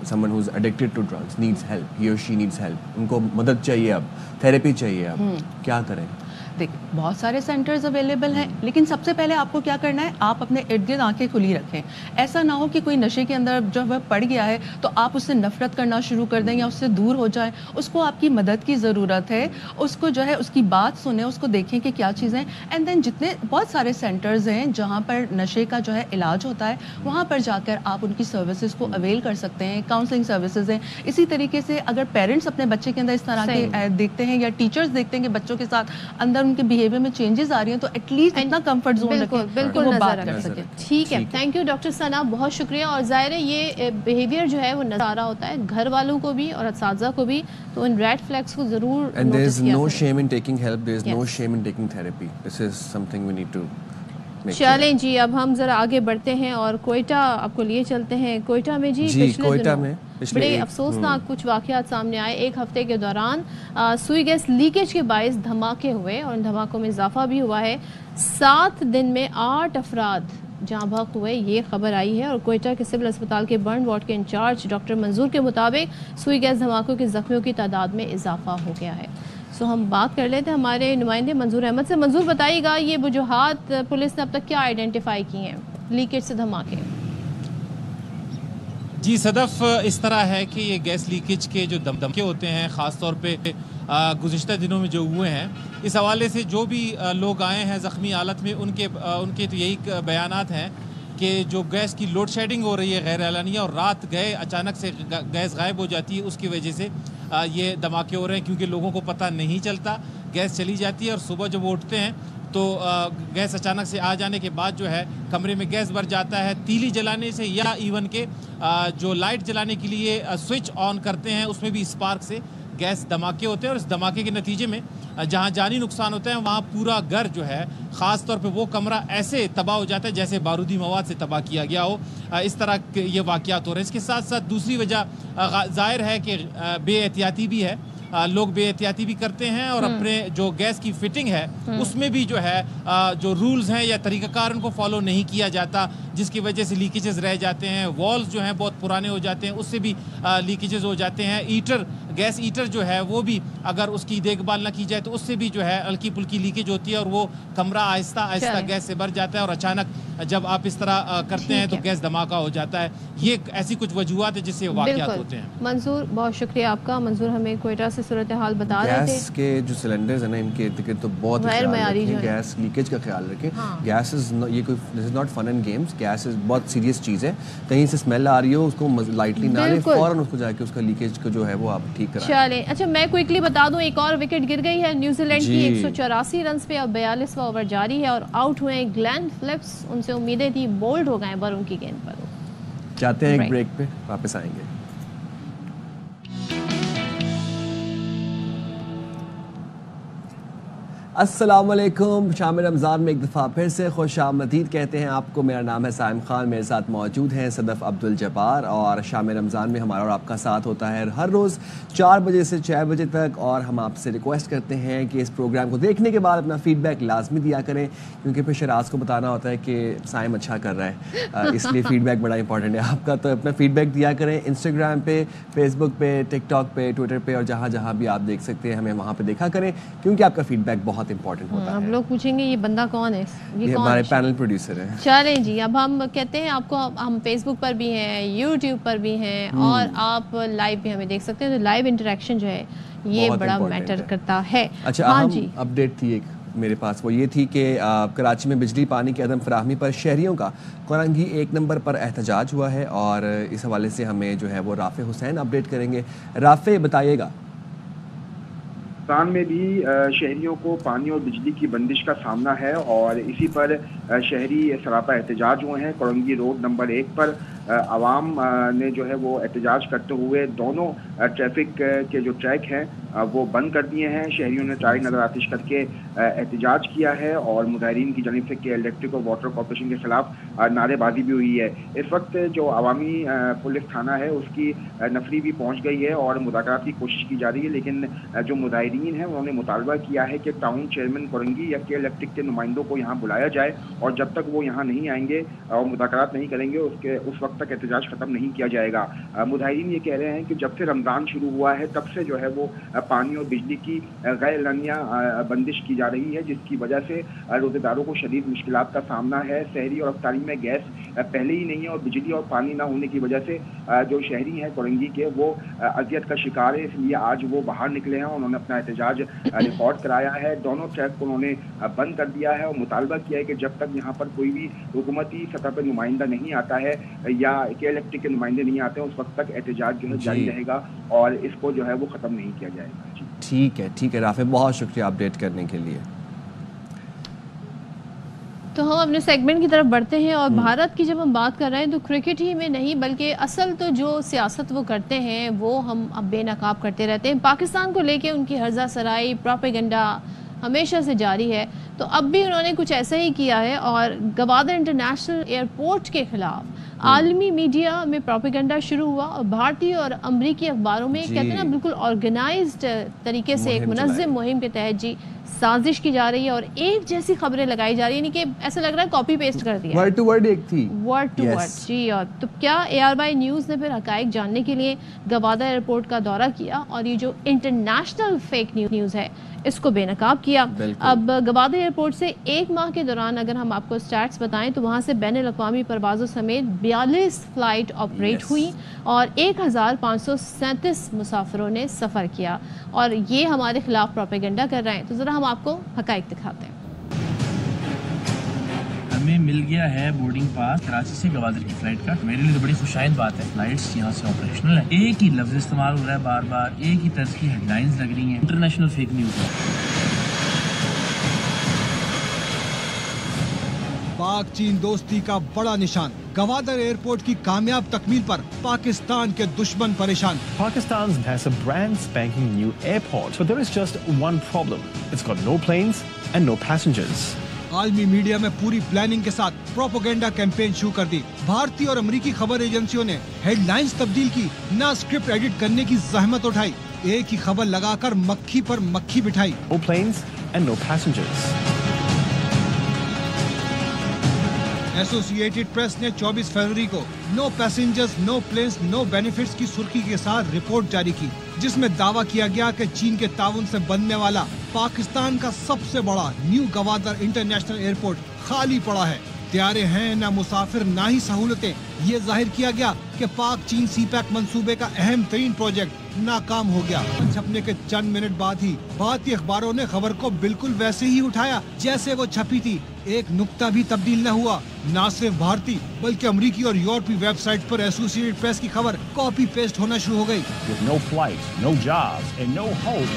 someone who's addicted to drugs needs help, he or she needs help, ان کو مدد چاہیے، اب تھیراپی چاہیے، اب کیا کریں؟ دیکھیں بہت سارے سینٹرز اویلیبل ہیں، لیکن سب سے پہلے آپ کو کیا کرنا ہے، آپ اپنے ارد گرد آنکھیں کھلی رکھیں. ایسا نہ ہو کہ کوئی نشے کے اندر جو وہ پڑ گیا ہے تو آپ اس سے نفرت کرنا شروع کر دیں یا اس سے دور ہو جائیں. اس کو آپ کی مدد کی ضرورت ہے، اس کو جو ہے اس کی بات سنیں، اس کو دیکھیں کہ کیا چیزیں. اینڈ دین جتنے بہت سارے سینٹرز ہیں جہاں پر نشے کا جو ہے علاج ہوتا ہے، وہاں پر جا کر آپ ان کی سروسز کو اویل کر سکتے ہیں. کاؤنسلنگ سروسز ہیں. اسی طریقے سے اگر پیرنٹس اپنے بچے کے اندر اس طرح کے دیکھتے ہیں یا ٹیچرز دیکھتے ہیں کہ بچوں کے ساتھ اندر ان کے بیہیویئر میں چینجز آ رہی ہیں، تو ایٹ لیسٹ اتنا کمفرٹ زون رکھیں بالکل وہ نظر بات کر سکیں. ٹھیک ہے، تھینک یو ڈاکٹر ثنا، بہت شکریہ. اور ظاہر ہے یہ بیہیویئر جو ہے وہ نظر آ رہا ہوتا ہے گھر والوں کو بھی اور اساتذہ کو بھی، تو ان ریڈ فلیگس کو ضرور And there is نوٹس کیا no کریں. shame in taking help, there is no shame in taking therapy. This is something we need to make sure. چلیں جی اب ہم ذرا آگے بڑھتے ہیں اور کوئٹہ آپ کو لیے چلتے ہیں. کوئٹہ میں جی پچھلے دنوں بڑے افسوسناک کچھ واقعات سامنے آئے. ایک ہفتے کے دوران سوئی گیس لیکیج کے باعث دھماکے ہوئے اور ان دھماکوں میں اضافہ بھی ہوا ہے. 7 دن میں 8 افراد جہاں بحق ہوئے، یہ خبر آئی ہے. اور کوئٹہ کے سول اسپتال کے برن وارڈ کے انچارج ڈاکٹر منظور کے مطابق سوئی گیس دھماکوں کے زخمیوں کی تعداد میں اضافہ ہو گیا ہے. سو ہم بات کر لیتے ہیں ہمارے نمائندے منظور احمد سے. منظور بتائیے گا یہ وجوہات پولیس نے اب تک کیا آئیڈینٹیفائی کی ہیں لیکیج سے دھماکے؟ جی صدف، اس طرح ہے کہ یہ گیس لیکیج کے جو دھماکے ہوتے ہیں خاص طور پہ گزشتہ دنوں میں جو ہوئے ہیں، اس حوالے سے جو بھی لوگ آئے ہیں زخمی حالت میں ان کے تو یہی بیانات ہیں کہ جو گیس کی لوڈ شیڈنگ ہو رہی ہے غیر اعلانیہ، اور رات گئے اچانک سے گیس غائب ہو جاتی ہے، اس کی وجہ سے یہ دھماکے ہو رہے ہیں. کیونکہ لوگوں کو پتہ نہیں چلتا، گیس چلی جاتی ہے اور صبح جب وہ اٹھتے ہیں تو گیس اچانک سے آ جانے کے بعد جو ہے کمرے میں گیس بھر جاتا ہے. تیلی جلانے سے یا ایون کے جو لائٹ جلانے کے لیے سوئچ آن کرتے ہیں اس میں بھی اسپارک سے گیس دھماکے ہوتے ہیں. اور اس دھماکے کے نتیجے میں جہاں جانی نقصان ہوتا ہے وہاں پورا گھر جو ہے، خاص طور پہ وہ کمرہ ایسے تباہ ہو جاتا ہے جیسے بارودی مواد سے تباہ کیا گیا ہو. اس طرح یہ واقعات ہو رہے ہیں. اس کے ساتھ ساتھ دوسری وجہ ظاہر ہے کہ بے احتیاطی بھی ہے. لوگ بے احتیاطی بھی کرتے ہیں اور اپنے جو گیس کی فٹنگ ہے اس میں بھی جو ہے جو رولز ہیں یا طریقہ کار ان کو فالو نہیں کیا جاتا، جس کی وجہ سے لیکیجز رہ جاتے ہیں. والز جو ہیں بہت پرانے ہو جاتے ہیں، اس سے بھی لیکیجز ہو جاتے ہیں. گیس ایٹر جو ہے وہ بھی اگر اس کی دیکھ بھال نہ کی جائے تو اس سے بھی جو ہے ہلکی پھلکی لیکیج ہوتی ہے اور وہ کمرہ آہستہ آہستہ گیس سے بھر جاتا ہے اور اچانک جب آپ اس طرح کرتے ہیں تو گیس دھماکہ ہو جاتا ہے. یہ ایسی کچھ وجوہات ہیں جس سے واقعات ہوتے ہیں. منظور بہت شکریہ آپ کا. منظور ہمیں کوئٹہ سے صورتحال بتا رہے تھے. گیس کے جو سلنڈرز ہیں نا ان کے تو بہت غیر معیاری جو ہے، گیس لیکیج کا خیال رکھیں. گیس یہ کوئی this is not fun and games. Gas بہت سیریس چیز ہے. کہیں سے اسمیل آ رہی ہو اس کو لائٹلی نہ لیں، فوراً اس کو جا کے اس کا لیکیج کو جو ہے وہ آپ ٹھیک کرائیں. چلیں اچھا میں کوئکلی بتا دوں ایک اور وکٹ گر گئی ہے نیوزی لینڈ کی. 184 رنز پہ اب 42واں اوور جاری ہے اور آؤٹ ہوئے ہیں گلین فلپس. ان سے امیدیں تھی، بولڈ ہو گئے پر ان کی گیند پر. چاہتے ہیں ایک بریک پہ واپس آئیں گے. अस्सलाम वालेकुम। शाम रमज़ान में एक दफ़ा फिर से खुश आमदीद कहते हैं आपको। मेरा नाम है साइम खान, मेरे साथ मौजूद हैं सदफ़ अब्दुल जब्बार। और शाम रमज़ान में हमारा और आपका साथ होता है हर रोज़ 4 बजे से 6 बजे तक। और हम आपसे रिक्वेस्ट करते हैं कि इस प्रोग्राम को देखने के बाद अपना फ़ीडबैक लाजमी दिया करें, क्योंकि फिर शराज को बताना होता है कि साइम अच्छा कर रहा है, इसलिए फ़ीडबैक बड़ा इंपॉर्टेंट है आपका। तो अपना फ़ीडबैक दिया करें इंस्टाग्राम पे, फेसबुक पे, टिकटॉक पे, ट्विटर पे, और जहाँ जहाँ भी आप देख सकते हैं हमें वहाँ पे देखा करें, क्योंकि आपका फ़ीडबैक बहुत इंपॉर्टेंट होता है। हम लोग पूछेंगे ये बंदा कौन है, ये हमारे पैनल प्रोड्यूसर हैं। चलें जी, अब हम कहते हैं आपको, हम फेसबुक पर भी हैं, यूट्यूब पर भी हैं, और आप लाइव भी हमें देख सकते हैं। तो लाइव इंटरेक्शन जो है ये बड़ा मैटर करता है। अच्छा, हाँ जी, अपडेट थी एक मेरे पास, वो ये थी कि कराची में बिजली पानी की अदम फराहमी पर शहरियों का कोरंगी 1 नंबर पर एहतजाज हुआ है। और इस हवाले से हमें जो है वो राफ़े हुसैन अपडेट करेंगे। राफ़े, बताइएगा। पाकिस्तान में भी शहरियों को पानी और बिजली की बंदिश का सामना है, और इसी पर शहरी सरापा एहतजाज हुए हैं। कोरंगी रोड नंबर 1 पर आवाम ने जो है वो एहतजाज करते हुए दोनों ट्रैफिक के जो ट्रैक हैं वो बंद कर दिए हैं। शहरियों ने टायर नज़र आतिश करके एहतजाज किया है, और मुजाहिरीन की जानिब से के इलेक्ट्रिक और वाटर कॉर्पोरेशन के खिलाफ नारेबाजी भी हुई है। इस वक्त जो अवामी पुलिस थाना है उसकी नफरी भी पहुँच गई है और मुज़ाकरात की कोशिश की जा रही है, लेकिन जो मुजाहिरीन हैं उन्होंने मुतालबा किया है कि टाउन चेयरमैन कोरंगी या के इलेक्ट्रिक के नुमाइंदों को यहाँ बुलाया जाए, और जब तक वो यहाँ नहीं आएंगे और मुज़ाकरात नहीं करेंगे उस वक्त तक एहतजाज ख़त्म नहीं किया जाएगा। मुजाहिरीन ये कह रहे हैं कि जब से रमज़ान शुरू हुआ है तब से जो है वो पानी और बिजली की गैर लानिया बंदिश की जा रही है, जिसकी वजह से रोज़ेदारों को शदीद मुश्किलात का सामना है। शहरी और अफ्तारी में गैस पहले ही नहीं है, और बिजली और पानी ना होने की वजह से जो शहरी हैं कोरंगी के वो अजियत का शिकार है। इसलिए आज वो बाहर निकले हैं, उन्होंने अपना एहतजाज रिकॉर्ड कराया है। दोनों ट्रैक को उन्होंने बंद कर दिया है और मुतालबा किया है कि जब तक यहाँ पर कोई भी हुकूमती सतह पर नुमाइंदा नहीं आता है या के इलेक्ट्रिक के नुमाइंदे नहीं आते हैं, उस वक्त तक एहतजाज जो है जारी रहेगा और इसको जो है वो ख़त्म नहीं किया जाएगा। ठीक है राफे, बहुत शुक्रिया अपडेट करने के लिए। तो हम अपने सेगमेंट की तरफ बढ़ते हैं, और भारत की जब हम बात कर रहे हैं तो क्रिकेट ही में नहीं बल्कि असल तो जो सियासत वो करते हैं वो हम अब बेनकाब करते रहते हैं। पाकिस्तान को लेके उनकी हर्जा सराई, प्रोपेगेंडा हमेशा से जारी है। तो अब भी उन्होंने कुछ ऐसा ही किया है, और गवादर इंटरनेशनल एयरपोर्ट के खिलाफ आलमी मीडिया में प्रोपेगेंडा शुरू हुआ, और भारतीय और अमरीकी अखबारों में कहते हैं ना बिल्कुल ऑर्गेनाइज्ड तरीके से एक मुनज़्ज़म मुहिम के तहत जी साजिश की जा रही है, और एक जैसी खबरें लगाई जा रही है, यानी कि ऐसा लग रहा है कॉपी पेस्ट कर दिया, वर्ड टू वर्ड एक थी, वर्ड टू वर्ड जी। और तो क्या ARY न्यूज़ ने फिर हकायक जानने के लिए गवादर एयरपोर्ट का दौरा किया, और ये जो इंटरनेशनल फेक न्यूज़ है इसको बेनकाब किया। अब गवादर एयरपोर्ट से 1 माह के दौरान अगर हम आपको स्टैट्स बताएं तो वहाँ से बैनुल अक़वामी परवाज़ों समेत 42 फ़्लाइट ऑपरेट हुई, और 1537 मुसाफिरों ने सफ़र किया, और ये हमारे खिलाफ प्रोपेगेंडा कर रहे हैं। तो ज़रा हम आपको हकायक दिखाते हैं। हमें मिल गया है बोर्डिंग पास कराची से गवादर की फ्लाइट का। मेरे लिए तो बड़ी खुशाइंद बात है, फ्लाइट्स यहाँ से ऑपरेशनल है। एक ही लफ्ज इस्तेमाल हो रहा है बार बार, एक ही तरह की हेडलाइंस लग रही हैं, इंटरनेशनल फेक न्यूज़ है। पाक चीन दोस्ती का बड़ा निशान, गवादर एयरपोर्ट की कामयाब तकमील पर पाकिस्तान के दुश्मन परेशान। Pakistan has a brand spanking new airport, but there is just one problem. It's got no planes and no passengers. आलमी मीडिया में पूरी प्लानिंग के साथ प्रोपेगेंडा कैंपेन शुरू कर दी। भारतीय और अमेरिकी खबर एजेंसियों ने हेडलाइंस तब्दील की, ना स्क्रिप्ट एडिट करने की जहमत उठाई, एक ही खबर लगाकर मक्खी पर मक्खी बिठाई। No planes and no passengers. Associated Press ने 24 फरवरी को no passengers, no planes, no benefits की सुर्खी के साथ रिपोर्ट जारी की, जिसमें दावा किया गया कि चीन के ताउन से बनने वाला पाकिस्तान का सबसे बड़ा न्यू गवादर इंटरनेशनल एयरपोर्ट खाली पड़ा है। त्यारे हैं ना मुसाफिर ना ही सहूलतें। ये जाहिर किया गया कि पाक चीन CPEC मंसूबे का अहम तरीन प्रोजेक्ट नाकाम हो गया। छपने के चंद मिनट बाद ही भारतीय अखबारों ने खबर को बिल्कुल वैसे ही उठाया जैसे वो छपी थी। एक नुक्ता भी तब्दील न हुआ। न सिर्फ भारतीय बल्कि अमेरिकी और यूरोपीय वेबसाइट पर एसोसिएटेड प्रेस की खबर कॉपी पेस्ट होना शुरू हो गई। With no flights, no jobs and no hope.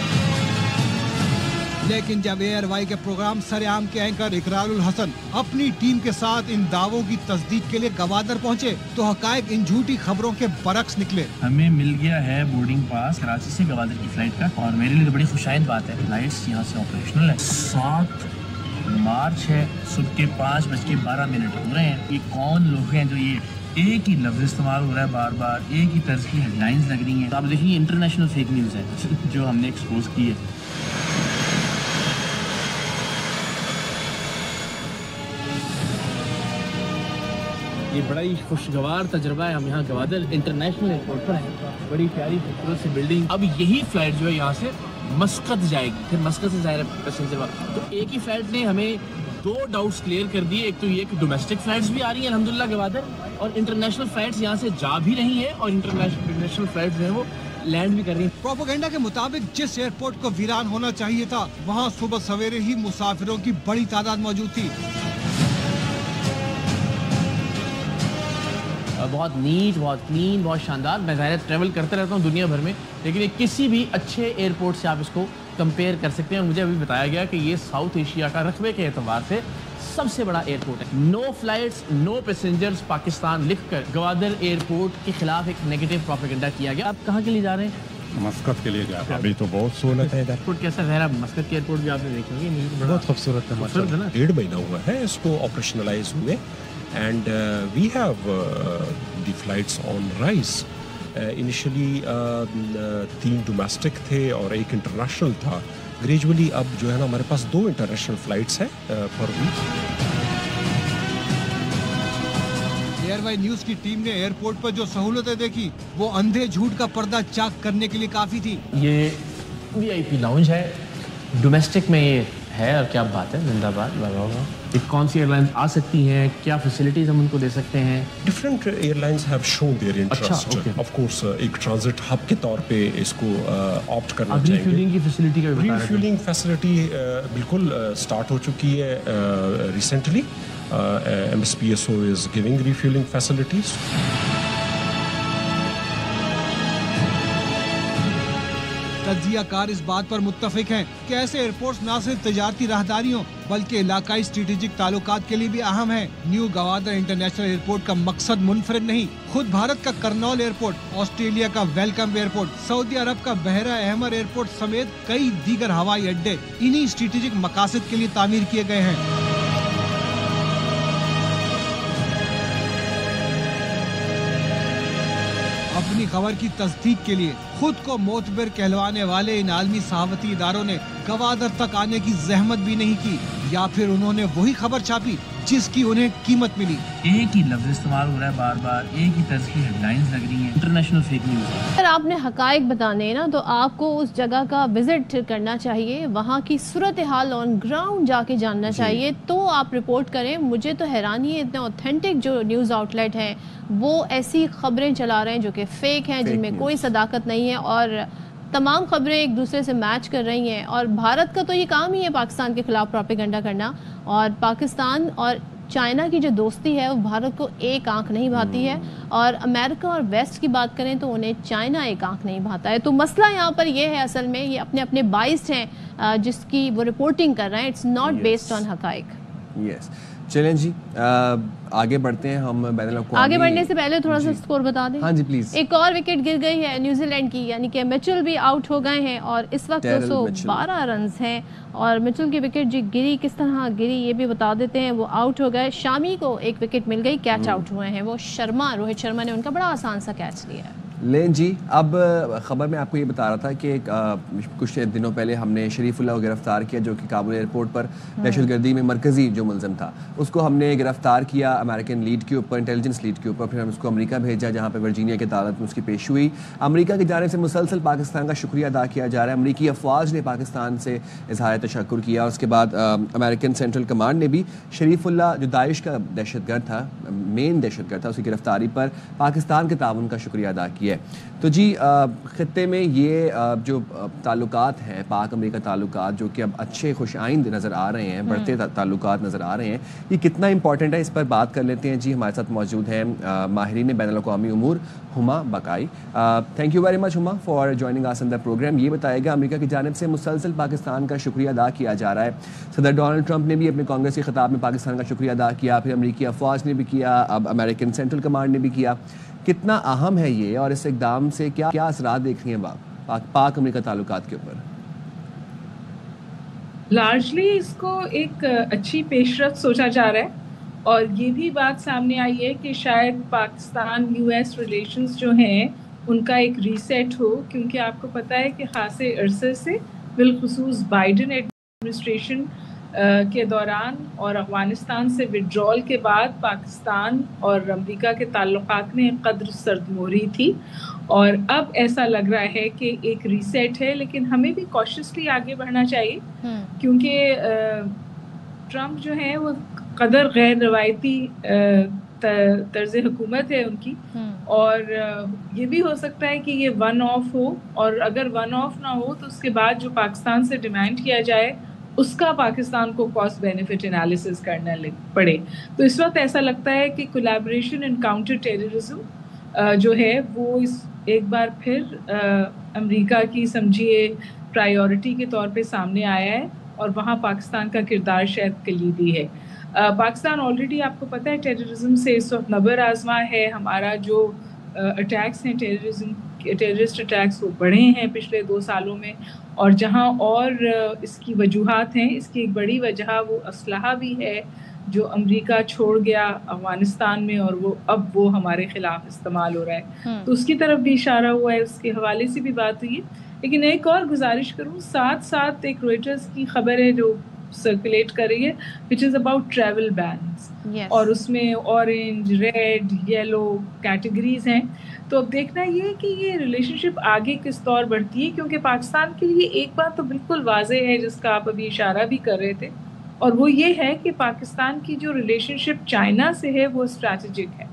लेकिन जब ARY के प्रोग्राम सरेआम के एंकर इकरारुल हसन अपनी टीम के साथ इन दावों की तस्दीक के लिए गवादर पहुंचे तो हकायक इन झूठी खबरों के बरक्स निकले। हमें मिल गया है बोर्डिंग पास कराची से गवादर की फ्लाइट का, और मेरे लिए तो बड़ी खुशाइंद बात है, फ्लाइट्स यहाँ से ऑपरेशनल है। 7 मार्च है, सुबह के 5:12 हो रहे हैं। ये कौन लोग हैं जो ये एक ही लफ्ज़ इस्तेमाल हो रहा है बार बार, एक ही तर्ज की हेडलाइंस लग रही हैं। तो आप देखिए इंटरनेशनल फेक न्यूज़ है जो हमने एक्सपोज की है। ये बड़ा ही खुशगवार तजर्बा है। हम यहाँ गवादर इंटरनेशनल एयरपोर्ट पर हैं, बड़ी प्यारी खूबसूरत सी बिल्डिंग। अब यही फ्लाइट जो है यहाँ से मस्कत जाएगी, फिर मस्कत से ज़ाहिर है पैसेंजर। तो एक ही फ्लाइट ने हमें 2 डाउट्स क्लियर कर दिए। एक तो ये कि डोमेस्टिक फ्लाइट्स भी आ रही हैं अल्हम्दुलिल्लाह गवादर, और इंटरनेशनल फ्लाइट्स यहाँ से जा भी रही हैं, और इंटरनेशनल फ्लाइट्स जो है वो लैंड भी कर रही हैं। प्रोपेगेंडा के मुताबिक जिस एयरपोर्ट को वीरान होना चाहिए था, वहाँ सुबह सवेरे ही मुसाफिरों की बड़ी तादाद मौजूद थी। बहुत नीट, बहुत क्लीन, बहुत शानदार। मैं ज़ाहिर ट्रैवल करते रहता हूँ दुनिया भर में, लेकिन ये किसी भी अच्छे एयरपोर्ट से आप इसको कंपेयर कर सकते हैं। मुझे अभी बताया गया कि ये साउथ एशिया का रकबे के एतबार से सबसे बड़ा एयरपोर्ट है। No flights, no passengers Pakistan लिखकर गवादर एयरपोर्ट के खिलाफ एक नेगेटिव प्रोपेगेंडा किया गया। आप कहाँ के लिए जा रहे हैं? मस्कत के लिए जा रहे हैं। अभी तो बहुत सहूलत है इधर। एयरपोर्ट कैसा है? मस्कत के एयरपोर्ट भी आपने देखे होंगे, बहुत खूबसूरत है। 1.5 महीना हुआ है इसको ऑपरेशनलाइज हुए, and we have the flights on rise. Initially 3 domestic थे और 1 इंटरनेशनल था। ग्रेजुअली अब जो है ना हमारे पास 2 इंटरनेशनल फ्लाइट्स हैं पर वीक। ARY न्यूज की टीम ने एयरपोर्ट पर जो सहूलतें देखी वो अंधे झूठ का पर्दा चाक करने के लिए काफी थी। ये VIP लाउंज है, डोमेस्टिक में ये है, और क्या बात है, जिंदाबाद लगा हुआ। कौन सी एयरलाइंस आ सकती हैं, क्या फैसिलिटीज हम उनको दे सकते हैं? Different airlines have shown their interest. Of course एक ट्रांजिट हब के तौर पे इसको ऑप्ट करना चाहिए। रिफ्यूलिंग की फैसिलिटी का भी रिफ्यूलिंग फैसिलिटी बिल्कुल स्टार्ट हो चुकी है recently. MSPSO is giving refuelling facilities. तज्जियाकार इस बात पर मुत्तफिक हैं कि ऐसे एयरपोर्ट्स न सिर्फ तिजारती राहदारियों बल्कि इलाकाई स्ट्रेटेजिक ताल्लुकात के लिए भी अहम है। न्यू गवादर इंटरनेशनल एयरपोर्ट का मकसद मुनफरिद नहीं, खुद भारत का करनौल एयरपोर्ट, ऑस्ट्रेलिया का वेलकम एयरपोर्ट, सऊदी अरब का बहरा अहमर एयरपोर्ट समेत कई दीगर हवाई अड्डे इन्हीं स्ट्रेटेजिक मकासद के लिए तामीर किए गए हैं। अपनी खबर की तस्दीक के लिए खुद को मोतबर कहलवाने वाले इन आलमी सहावती इदारों ने गवादर तक आने की जहमत भी नहीं की, या फिर उन्होंने वही खबर छापी जिसकी उन्हें कीमत मिली। एक ही लफ्ज़ इस्तेमाल हो रहा है बार बार, एक ही तर्ज की हेडलाइंस लग रही हैं। International fake news. अगर आपने हकायक बताने ना तो आपको उस जगह का विजिट करना चाहिए, वहाँ की सूरत हाल ऑन ग्राउंड जाके जानना चाहिए, तो आप रिपोर्ट करें। मुझे तो हैरानी है, इतने ऑथेंटिक जो न्यूज़ आउटलेट हैं वो ऐसी खबरें चला रहे हैं जो कि फेक हैं, जिनमें कोई सदाकत नहीं है, और तमाम खबरें एक दूसरे से मैच कर रही हैं। और भारत का तो ये काम ही है पाकिस्तान के खिलाफ प्रोपेगेंडा करना, और पाकिस्तान और चाइना की जो दोस्ती है वो भारत को एक आंख नहीं भाती है, और अमेरिका और वेस्ट की बात करें तो उन्हें चाइना एक आंख नहीं भाता है। तो मसला यहाँ पर ये है, असल में ये अपने अपने बाइस्ड हैं जिसकी वो रिपोर्टिंग कर रहे हैं। इट्स नॉट बेस्ड ऑन हकाइक। यस, चलें जी आगे बढ़ते हैं हम। आगे बढ़ने से पहले थोड़ा सा स्कोर बता दें। हाँ जी प्लीज। एक और विकेट गिर गई है न्यूजीलैंड की, यानी कि मिचेल भी आउट हो गए हैं और इस वक्त 212 रन हैं। और मिचेल की विकेट जी गिरी, किस तरह गिरी ये भी बता देते हैं। वो आउट हो गए, शामी को एक विकेट मिल गई, कैच आउट हुए हैं वो शर्मा, रोहित शर्मा ने उनका बड़ा आसान सा कैच लिया है। लें जी, अब ख़बर में आपको ये बता रहा था कि कुछ दिनों पहले हमने शरीफुल्लाह को गिरफ़्तार किया, जो कि काबुल एयरपोर्ट पर दहशतगर्दी में मरकज़ी जो मुलज़म था, उसको हमने गिरफ़्तार किया अमेरिकन लीड के ऊपर, इंटेलिजेंस लीड के ऊपर। फिर हम उसको अमेरिका भेजा, जहाँ पर वर्जीनिया की अदालत में उसकी पेश हुई। अमेरिका की जानिब से मुसलसल पाकिस्तान का शुक्रिया अदा किया जा रहा है। अमेरिकी अफवाज ने पाकिस्तान से इज़हार तशक्कुर किया। उसके बाद अमेरिकन सेंट्रल कमांड ने भी शरीफुल्लाह, जो दाइश का दहशतगर्द था, मेन दहशतगर्द था, उसकी गिरफ़्तारी पर पाकिस्तान के ताउन का शुक्रिया अदा किया। की है। तो जी ख़त्ते में ये जो ताल्लुकात हैं, पाक अमेरिका ताल्लुकात, जो कि अब अच्छे खुश आइंद नज़र आ रहे हैं, बढ़ते ताल्लुकात नज़र आ रहे हैं, ये कितना इंपॉर्टेंट है, इस पर बात कर लेते हैं। जी हमारे साथ मौजूद हैं माहिरीन बैनुल-अक़वामी उमूर Huma Baqai. Thank you very much Huma for joining us in the programme. ये बताएगा, अमेरिका की जानिब से मुसलसल पाकिस्तान का शुक्रिया अदा किया जा रहा है। सदर डोनाल्ड ट्रंप ने भी अपने कांग्रेस के खिताब में पाकिस्तान का शुक्रिया अदा किया, फिर अमेरिकी अफवाज ने भी किया, अब अमेरिकन सेंट्रल कमांड ने भी किया। कितना अहम है ये, और इस इक़दाम से क्या क्या असरात देख रही हैं पाक अमेरिका ताल्लुकात के ऊपर? लार्जली इसको एक अच्छी पेशरफ्त सोचा जा रहा है, और ये भी बात सामने आई है कि शायद पाकिस्तान यूएस रिलेशंस जो हैं उनका एक रीसेट हो, क्योंकि आपको पता है कि खासे अरसे से बिलखुसूस बाइडन एडमिनिस्ट्रेशन के दौरान और अफ़गानिस्तान से विड्रॉल के बाद पाकिस्तान और अमेरिका के ताल्लुकात में एक कद्र सरदमोरी थी, और अब ऐसा लग रहा है कि एक रीसेट है। लेकिन हमें भी कॉशियसली आगे बढ़ना चाहिए, क्योंकि ट्रंप जो है वो कदर गैर रवायती तर्ज़ हुकूमत है उनकी, और ये भी हो सकता है कि ये वन ऑफ हो, और अगर वन ऑफ ना हो तो उसके बाद जो पाकिस्तान से डिमांड किया जाए उसका पाकिस्तान को कॉस्ट बेनिफिट एनालिसिस करना पड़े। तो इस वक्त ऐसा लगता है कि कोलैबोरेशन इन काउंटर टेररिज्म जो है वो इस एक बार फिर अमेरिका की समझिए प्रायोरिटी के तौर पे सामने आया है, और वहाँ पाकिस्तान का किरदार शायद कलीदी है। पाकिस्तान ऑलरेडी आपको पता है टेररिज्म से इस वक्त नबर आजमा है। हमारा जो अटैक्स हैं टेररिस्ट अटैक्स वो बढ़े हैं पिछले 2 सालों में, और जहां और इसकी वजूहात हैं, इसकी एक बड़ी वजह वो असलहा भी है जो अमेरिका छोड़ गया अफगानिस्तान में, और वो हमारे खिलाफ इस्तेमाल हो रहा है। तो उसकी तरफ भी इशारा हुआ है, उसके हवाले से भी बात हुई है। लेकिन एक और गुजारिश करूँ, साथ साथ एक रॉयटर्स की खबर है जो सर्कुलेट कर रही है, which is about travel bans, और उसमें ऑरेंज, रेड, येलो कैटेगरीज हैं। तो अब देखना ये है कि ये रिलेशनशिप आगे किस तौर बढ़ती है, क्योंकि पाकिस्तान के लिए एक बात तो बिल्कुल वाज़ेह है जिसका आप अभी इशारा भी कर रहे थे, और वो ये है कि पाकिस्तान की जो रिलेशनशिप चाइना से है वो स्ट्रैटेजिक है,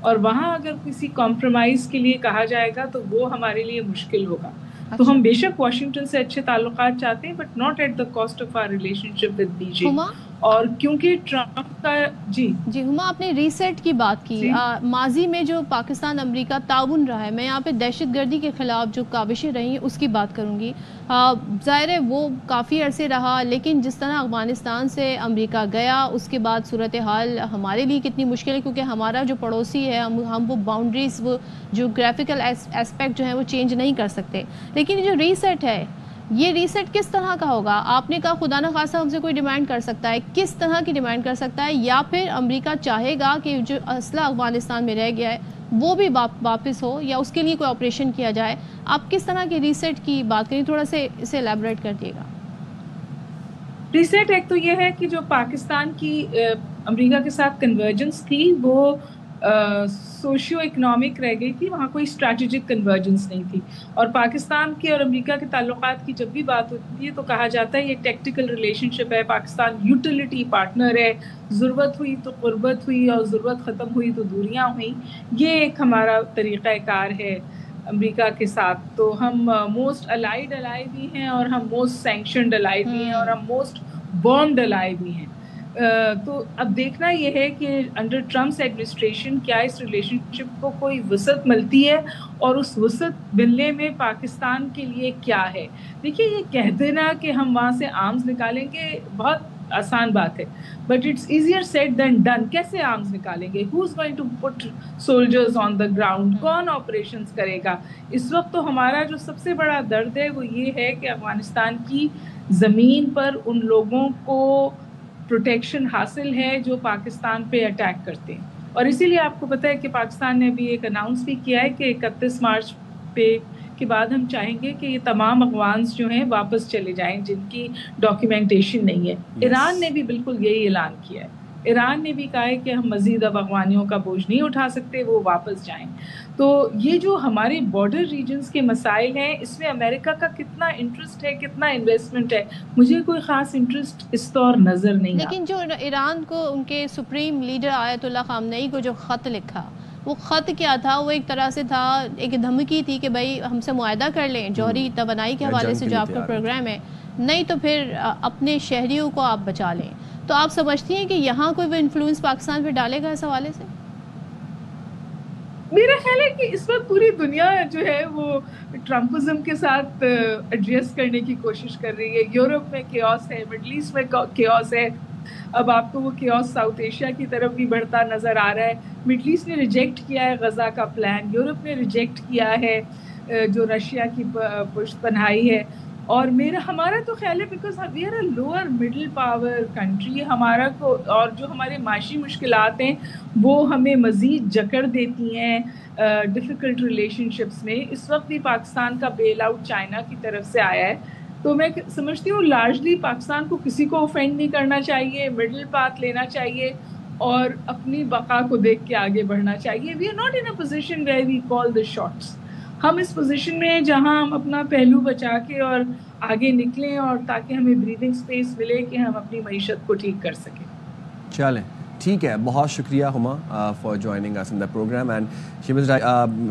और वहाँ अगर किसी कॉम्प्रोमाइज़ के लिए कहा जाएगा तो वो हमारे लिए मुश्किल होगा। तो हम बेशक वाशिंगटन से अच्छे ताल्लुकात चाहते हैं, but not at the cost of our relationship with Beijing. और क्योंकि ट्रंप का जी हुमा, आपने रीसेट की बात की। माजी में जो पाकिस्तान अमेरिका ताउन रहा है, मैं यहाँ पे दहशतगर्दी के खिलाफ जो काविशें रही उसकी बात करूँगी। ज़ाहिर है वो काफ़ी अरसे रहा, लेकिन जिस तरह अफगानिस्तान से अमेरिका गया उसके बाद सूरत हाल हमारे लिए कितनी मुश्किल है, क्योंकि हमारा जो पड़ोसी है हम वो बाउंड्रीज, वो जोग्राफिकल एस्पेक्ट जो है वो चेंज नहीं कर सकते। लेकिन जो रीसेट है, ये रीसेट किस तरह का होगा? आपने कहा खुदा न खासा हमसे कोई डिमांड कर सकता है, किस तरह की डिमांड कर सकता है? या फिर अमेरिका चाहेगा कि जो असला अफगानिस्तान में रह गया है वो भी वापस हो, या उसके लिए कोई ऑपरेशन किया जाए? आप किस तरह के रीसेट की बात करें, थोड़ा से इसे एलैबोरेट कर दिएगा। रीसेट एक तो ये है कि जो पाकिस्तान की अमेरिका के साथ कन्वर्जेंस थी वो सोशियो इकनॉमिक रह गई थी, वहाँ कोई स्ट्रैटेजिक कन्वर्जेंस नहीं थी। और पाकिस्तान के और अमेरिका के ताल्लुकात की जब भी बात होती है तो कहा जाता है ये टेक्टिकल रिलेशनशिप है, पाकिस्तान यूटिलिटी पार्टनर है, ज़रूरत हुई तो क़ुर्बत हुई और ज़रूरत ख़त्म हुई तो दूरियाँ हुई। ये एक हमारा तरीक़ाकार है अमेरिका के साथ। तो हम मोस्ट अलाइड अलाई भी हैं, और हम मोस्ट सैंक्शनड अलाई भी हैं, और हम मोस्ट बॉम्ब्ड अलाई भी हैं। तो अब देखना ये है कि अंडर ट्रम्प्स एडमिनिस्ट्रेशन क्या इस रिलेशनशिप को कोई वसत मिलती है, और उस वसत मिलने में पाकिस्तान के लिए क्या है। देखिए, ये कह देना कि हम वहाँ से आर्म्स निकालेंगे बहुत आसान बात है, but it's easier said than done. कैसे आर्म्स निकालेंगे? Who is going to put soldiers on the ground? कौन ऑपरेशंस करेगा? इस वक्त तो हमारा जो सबसे बड़ा दर्द है वो ये है कि अफगानिस्तान की ज़मीन पर उन लोगों को प्रोटेक्शन हासिल है जो पाकिस्तान पे अटैक करते हैं। और इसीलिए आपको पता है कि पाकिस्तान ने अभी एक अनाउंस भी किया है कि 31 मार्च पे के बाद हम चाहेंगे कि ये तमाम अफगान्स जो हैं वापस चले जाएं जिनकी डॉक्यूमेंटेशन नहीं है। ईरान ने भी बिल्कुल यही ऐलान किया है। ईरान ने भी कहा है कि हम मज़ीद अब अफगानियों का बोझ नहीं उठा सकते, वो वापस जाएं। तो ये जो हमारे बॉर्डर रीजन्स के मसाइल हैं, इसमें अमेरिका का कितना इंटरेस्ट है, कितना इन्वेस्टमेंट है, मुझे कोई ख़ास इंटरेस्ट इस तौर नज़र नहीं। लेकिन जो ईरान को उनके सुप्रीम लीडर आयतुल्लाह ख़ामनेई को जो ख़त लिखा وہ خط کیا تھا؟ وہ ایک طرح سے تھا، ایک دھمکی تھی کہ بھائی ہم سے معاہدہ کر لیں جوہری توانائی کے حوالے سے جو آپ کا پروگرام ہے، نہیں تو پھر اپنے شہریوں کو آپ بچا لیں. تو آپ سمجھتی ہیں کہ یہاں کوئی وہ انفلوئنس پاکستان پہ ڈالے گا اس حوالے سے؟ میرا خیال ہے کہ اس وقت پوری دنیا جو ہے وہ ٹرمپزم کے ساتھ ایڈریس کرنے کی کوشش کر رہی ہے. یورپ میں کیوس ہے، مڈل ایسٹ میں کیوس ہے. اب آپ کو وہ کیوس ساؤتھ ایشیا کی طرف بھی بڑھتا نظر آ رہا ہے. مڈل ایسٹ نے ریجیکٹ کیا ہے غزہ کا پلان، یورپ نے ریجیکٹ کیا ہے جو رشیا کی پشت پناہی ہے. اور ہمارا تو خیال ہے because we are a lower middle power country, ہمارا کو اور جو ہمارے معاشی مشکلات ہیں وہ ہمیں مزید جکڑ دیتی ہیں ڈیفیکلٹ ریلیشن شپس میں. اس وقت بھی پاکستان کا بیل آؤٹ چائنا کی طرف سے آیا ہے. تو میں سمجھتی ہوں لارجلی پاکستان کو کسی کو اوفینڈ نہیں کرنا چاہیے، مڈل پاتھ لینا چاہیے اور اپنی بقا کو دیکھ کے آگے بڑھنا چاہیے. We are not in a position where we call the shots. ہم اس پوزیشن میں ہیں جہاں ہم اپنا پہلو بچا کے اور آگے نکلیں اور تاکہ ہمیں بریدنگ سپیس ملے کہ ہم اپنی معیشت کو ٹھیک کر سکیں. چلیں ٹھیک ہے، بہت شکریہ Huma for joining us in the program. And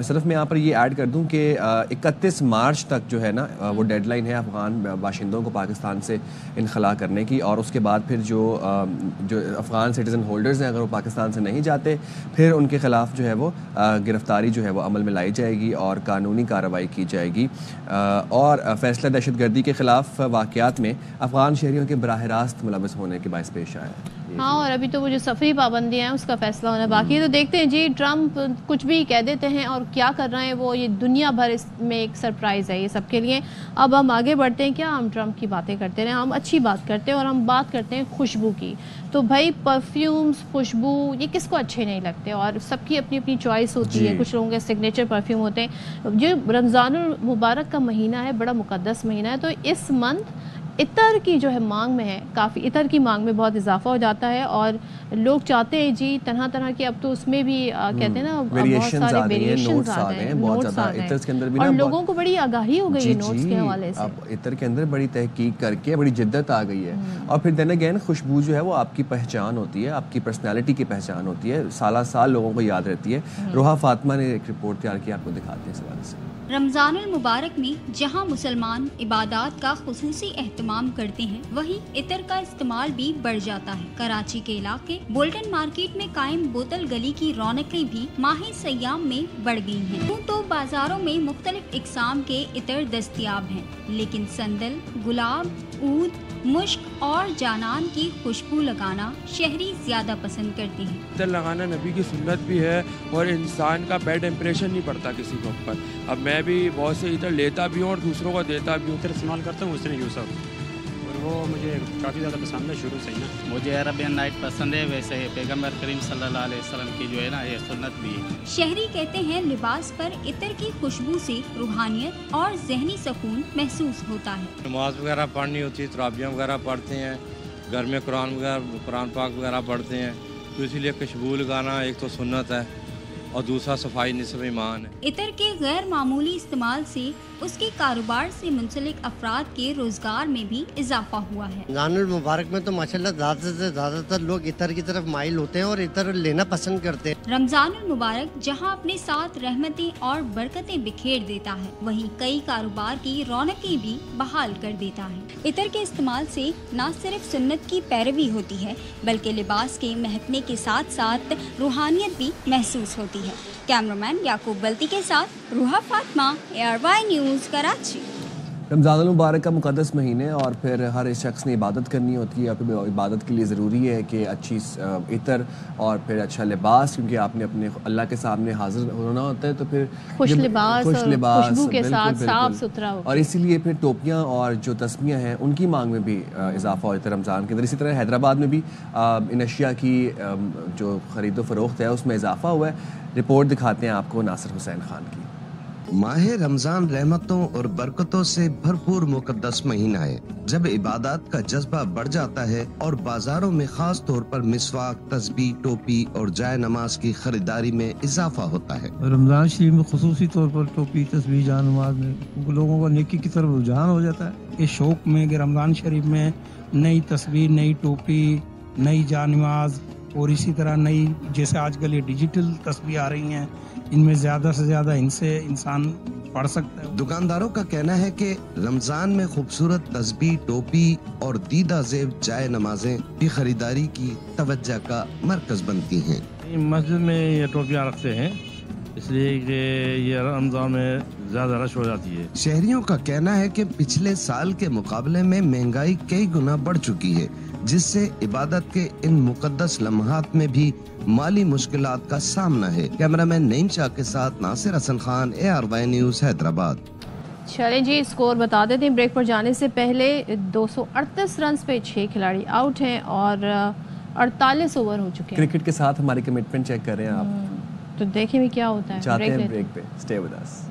صرف میں یہاں پر یہ ایڈ کر دوں کہ 31 مارچ تک جو ہے نا وہ ڈیڈ لائن ہے افغان باشندوں کو پاکستان سے انخلا کرنے کی، اور اس کے بعد پھر جو افغان سٹیزن ہولڈرز ہیں اگر وہ پاکستان سے نہیں جاتے پھر ان کے خلاف جو ہے وہ گرفتاری جو ہے وہ عمل میں لائی جائے گی اور قانونی کارروائی کی جائے گی. اور فیصلہ دہشت گردی کے خلاف واقعات میں افغان شہریوں کے براہ راست ملوث ہونے کے باعث پیش آیا ہے. ہاں، اور ابھی تو وہ جو سفری پابندیاں ہیں اس کا فیصلہ ہونا باقی ہے. تو دیکھتے ہیں جی، ٹرمپ کچھ بھی کہہ دیتے ہیں اور کیا کر رہے ہیں وہ، یہ دنیا بھر اس میں ایک سرپرائز ہے یہ سب کے لیے. اب ہم آگے بڑھتے ہیں، کیا ہم ٹرمپ کی باتیں کرتے رہے، ہم اچھی بات کرتے ہیں اور ہم بات کرتے ہیں خوشبو کی. تو بھائی پرفیومز، خوشبو، یہ کس کو اچھے نہیں لگتے اور سب کی اپنی اپنی چوائس ہوتی ہے. کچھ لوگوں کے سگنیچر پرفیوم ہوتے ہیں. جو رمضان المبارک کا مہینہ ہے، بڑا مقدس مہینہ ہے، تو اس منتھ عطر کی جو ہے مانگ میں ہے، کافی عطر کی مانگ میں بہت اضافہ ہو جاتا ہے اور لوگ چاہتے ہیں جی طرح طرح کے. اب تو اس میں بھی کہتے ہیں نا بہت سارے ویریشنز آ رہے ہیں، نوٹس آ رہے ہیں اور لوگوں کو بڑی آگاہی ہو گئی ہے نوٹس کے حوالے سے. اب عطر کے اندر بڑی تحقیق کر کے بڑی جدت آ گئی ہے. اور پھر دین اگین خوشبو جو ہے وہ آپ کی پہچان ہوتی ہے، آپ کی پرسنالٹی کی پہچان ہوتی ہے، سالہ سال لوگوں کو یاد رہتی ہے. روحا فاطمہ نے ایک رپورٹ تیار کی، آپ کو دکھاتے ہیں اس حوالے سے. رمضان المبارک میں جہاں مسلمان عبادات کا خصوصی اہتمام کرتے ہیں، وہیں عطر کا استعمال بھی بڑھ جاتا ہے. کراچی کے علاقے بولٹن مارکیٹ میں قائم بوتل گلی کی رونقیں بھی ماہ سیام میں بڑھ گئی ہیں. تو بازاروں میں مختلف اقسام کے عطر دستیاب ہیں، لیکن سندل، گلاب، عود، مشک اور جانان کی خوشبو لگانا شہری زیادہ پسند کرتے ہیں. عطر لگانا نبی کی سنت بھی ہے اور انسان کا بیڈ امپریشن نہیں پڑتا کسی کے اوپر. اب میں بھی بہت سے عطر لیتا بھی ہوں اور دوسروں کو دیتا بھی ہوں. عطر استعمال کرتا ہوں اس نے یوسف، اور وہ مجھے کافی زیادہ پسند ہے شروع سے ہی نا. مجھے عربین نائٹ پسند ہے، ویسے پیغمبر کریم صلی اللہ علیہ وسلم کی جو ہے نا یہ سنت بھی ہے. شہری کہتے ہیں لباس پر عطر کی خوشبو سے روحانیت اور ذہنی سکون محسوس ہوتا ہے. نماز وغیرہ پڑھنی ہوتی ہے، تراویح وغیرہ پڑھتے ہیں، گھر میں قرآن پاک وغیرہ پڑھتے ہیں، تو اسی لیے خوشبو لگانا ایک تو سنت ہے اور دوسرا صفائی نصف ایمان ہے. عطر کے غیر معمولی استعمال سے اس کے کاروبار سے منسلک افراد کے روزگار میں بھی اضافہ ہوا ہے. رمضان المبارک میں تو ماشاءاللہ زیادہ سے زیادہ تر لوگ عطر کی طرف مائل ہوتے ہیں اور عطر لینا پسند کرتے ہیں. رمضان المبارک جہاں اپنے ساتھ رحمتیں اور برکتیں بکھیر دیتا ہے، وہیں کئی کاروبار کی رونقیں بھی بحال کر دیتا ہے. عطر کے استعمال سے نہ صرف سنت کی پیروی ہوتی ہے بلکہ لباس کے مہکنے کے ساتھ ساتھ روحانیت بھی محسوس ہوتی ہے. کیمرامین یعقوب بلتی کے ساتھ روحا فاطمہ، ARY نیوز، کراچی. رمضان المبارک کا مقدس مہینے اور پھر ہر شخص نے عبادت کرنی ہوتی ہے، اور پھر عبادت کے لیے ضروری ہے کہ اچھی عطر اور پھر اچھا لباس، کیونکہ آپ نے اپنے اللہ کے سامنے حاضر ہونا ہوتا ہے. تو پھر خوش لباس خوشبو کے ساتھ صاف ستھرا ہو، اور اسی لیے پھر ٹوپیاں اور جو تسمیاں ہیں ان کی مانگ میں بھی اضافہ ہوتا ہے رمضان کے اندر. اسی طرح حیدرآباد میں بھی ان اشیاء کی جو خرید و فروخت ہے اس میں اضافہ ہوا ہے. رپورٹ دکھاتے ہیں آپ کو ناصر حسین خان کی. ماہ رمضان رحمتوں اور برکتوں سے بھرپور مقدس مہینہ ہے، جب عبادات کا جذبہ بڑھ جاتا ہے اور بازاروں میں خاص طور پر مسواک، تسبیح، ٹوپی اور جائے نماز کی خریداری میں اضافہ ہوتا ہے. رمضان شریف میں خصوصی طور پر ٹوپی، تسبیح، جائے نماز میں لوگوں کو نیکی کی طرف رجحان ہو جاتا ہے. اس شوق میں کہ رمضان شریف میں نئی تسبیح، نئی ٹوپی، نئی جائے نماز और इसी तरह नई जैसे आजकल ये डिजिटल तस्वीरें आ रही हैं, इनमें ज़्यादा से ज़्यादा इनसे इंसान पढ़ सकता है। दुकानदारों का कहना है कि रमजान में खूबसूरत तस्बीह, टोपी और दीदा ज़ेब जाए नमाजें भी खरीदारी की तवज्जो का मरकज बनती हैं। मस्जिद में ये टोपियाँ रखते हैं इसलिए कि ये रमजान में ज़्यादा रश हो जाती है। शहरियों का कहना है कि पिछले साल के मुकाबले में महंगाई कई गुना बढ़ चुकी है, जिससे इबादत के इन मुकद्दस लम्हात में भी माली मुश्किलात का सामना है। कैमरामैन नईम शाह के साथ नासिर हसन खान, ARY न्यूज़ हैदराबाद। चलें जी, स्कोर बता देते हैं ब्रेक पर जाने से पहले। 238 रन पे 6 खिलाड़ी आउट हैं और 48 ओवर हो चुके हैं। क्रिकेट के साथ हमारी कमिटमेंट चेक कर रहे हैं आप, तो देखें भी क्या होता है। जाते हैं ब्रेक पे, stay with us.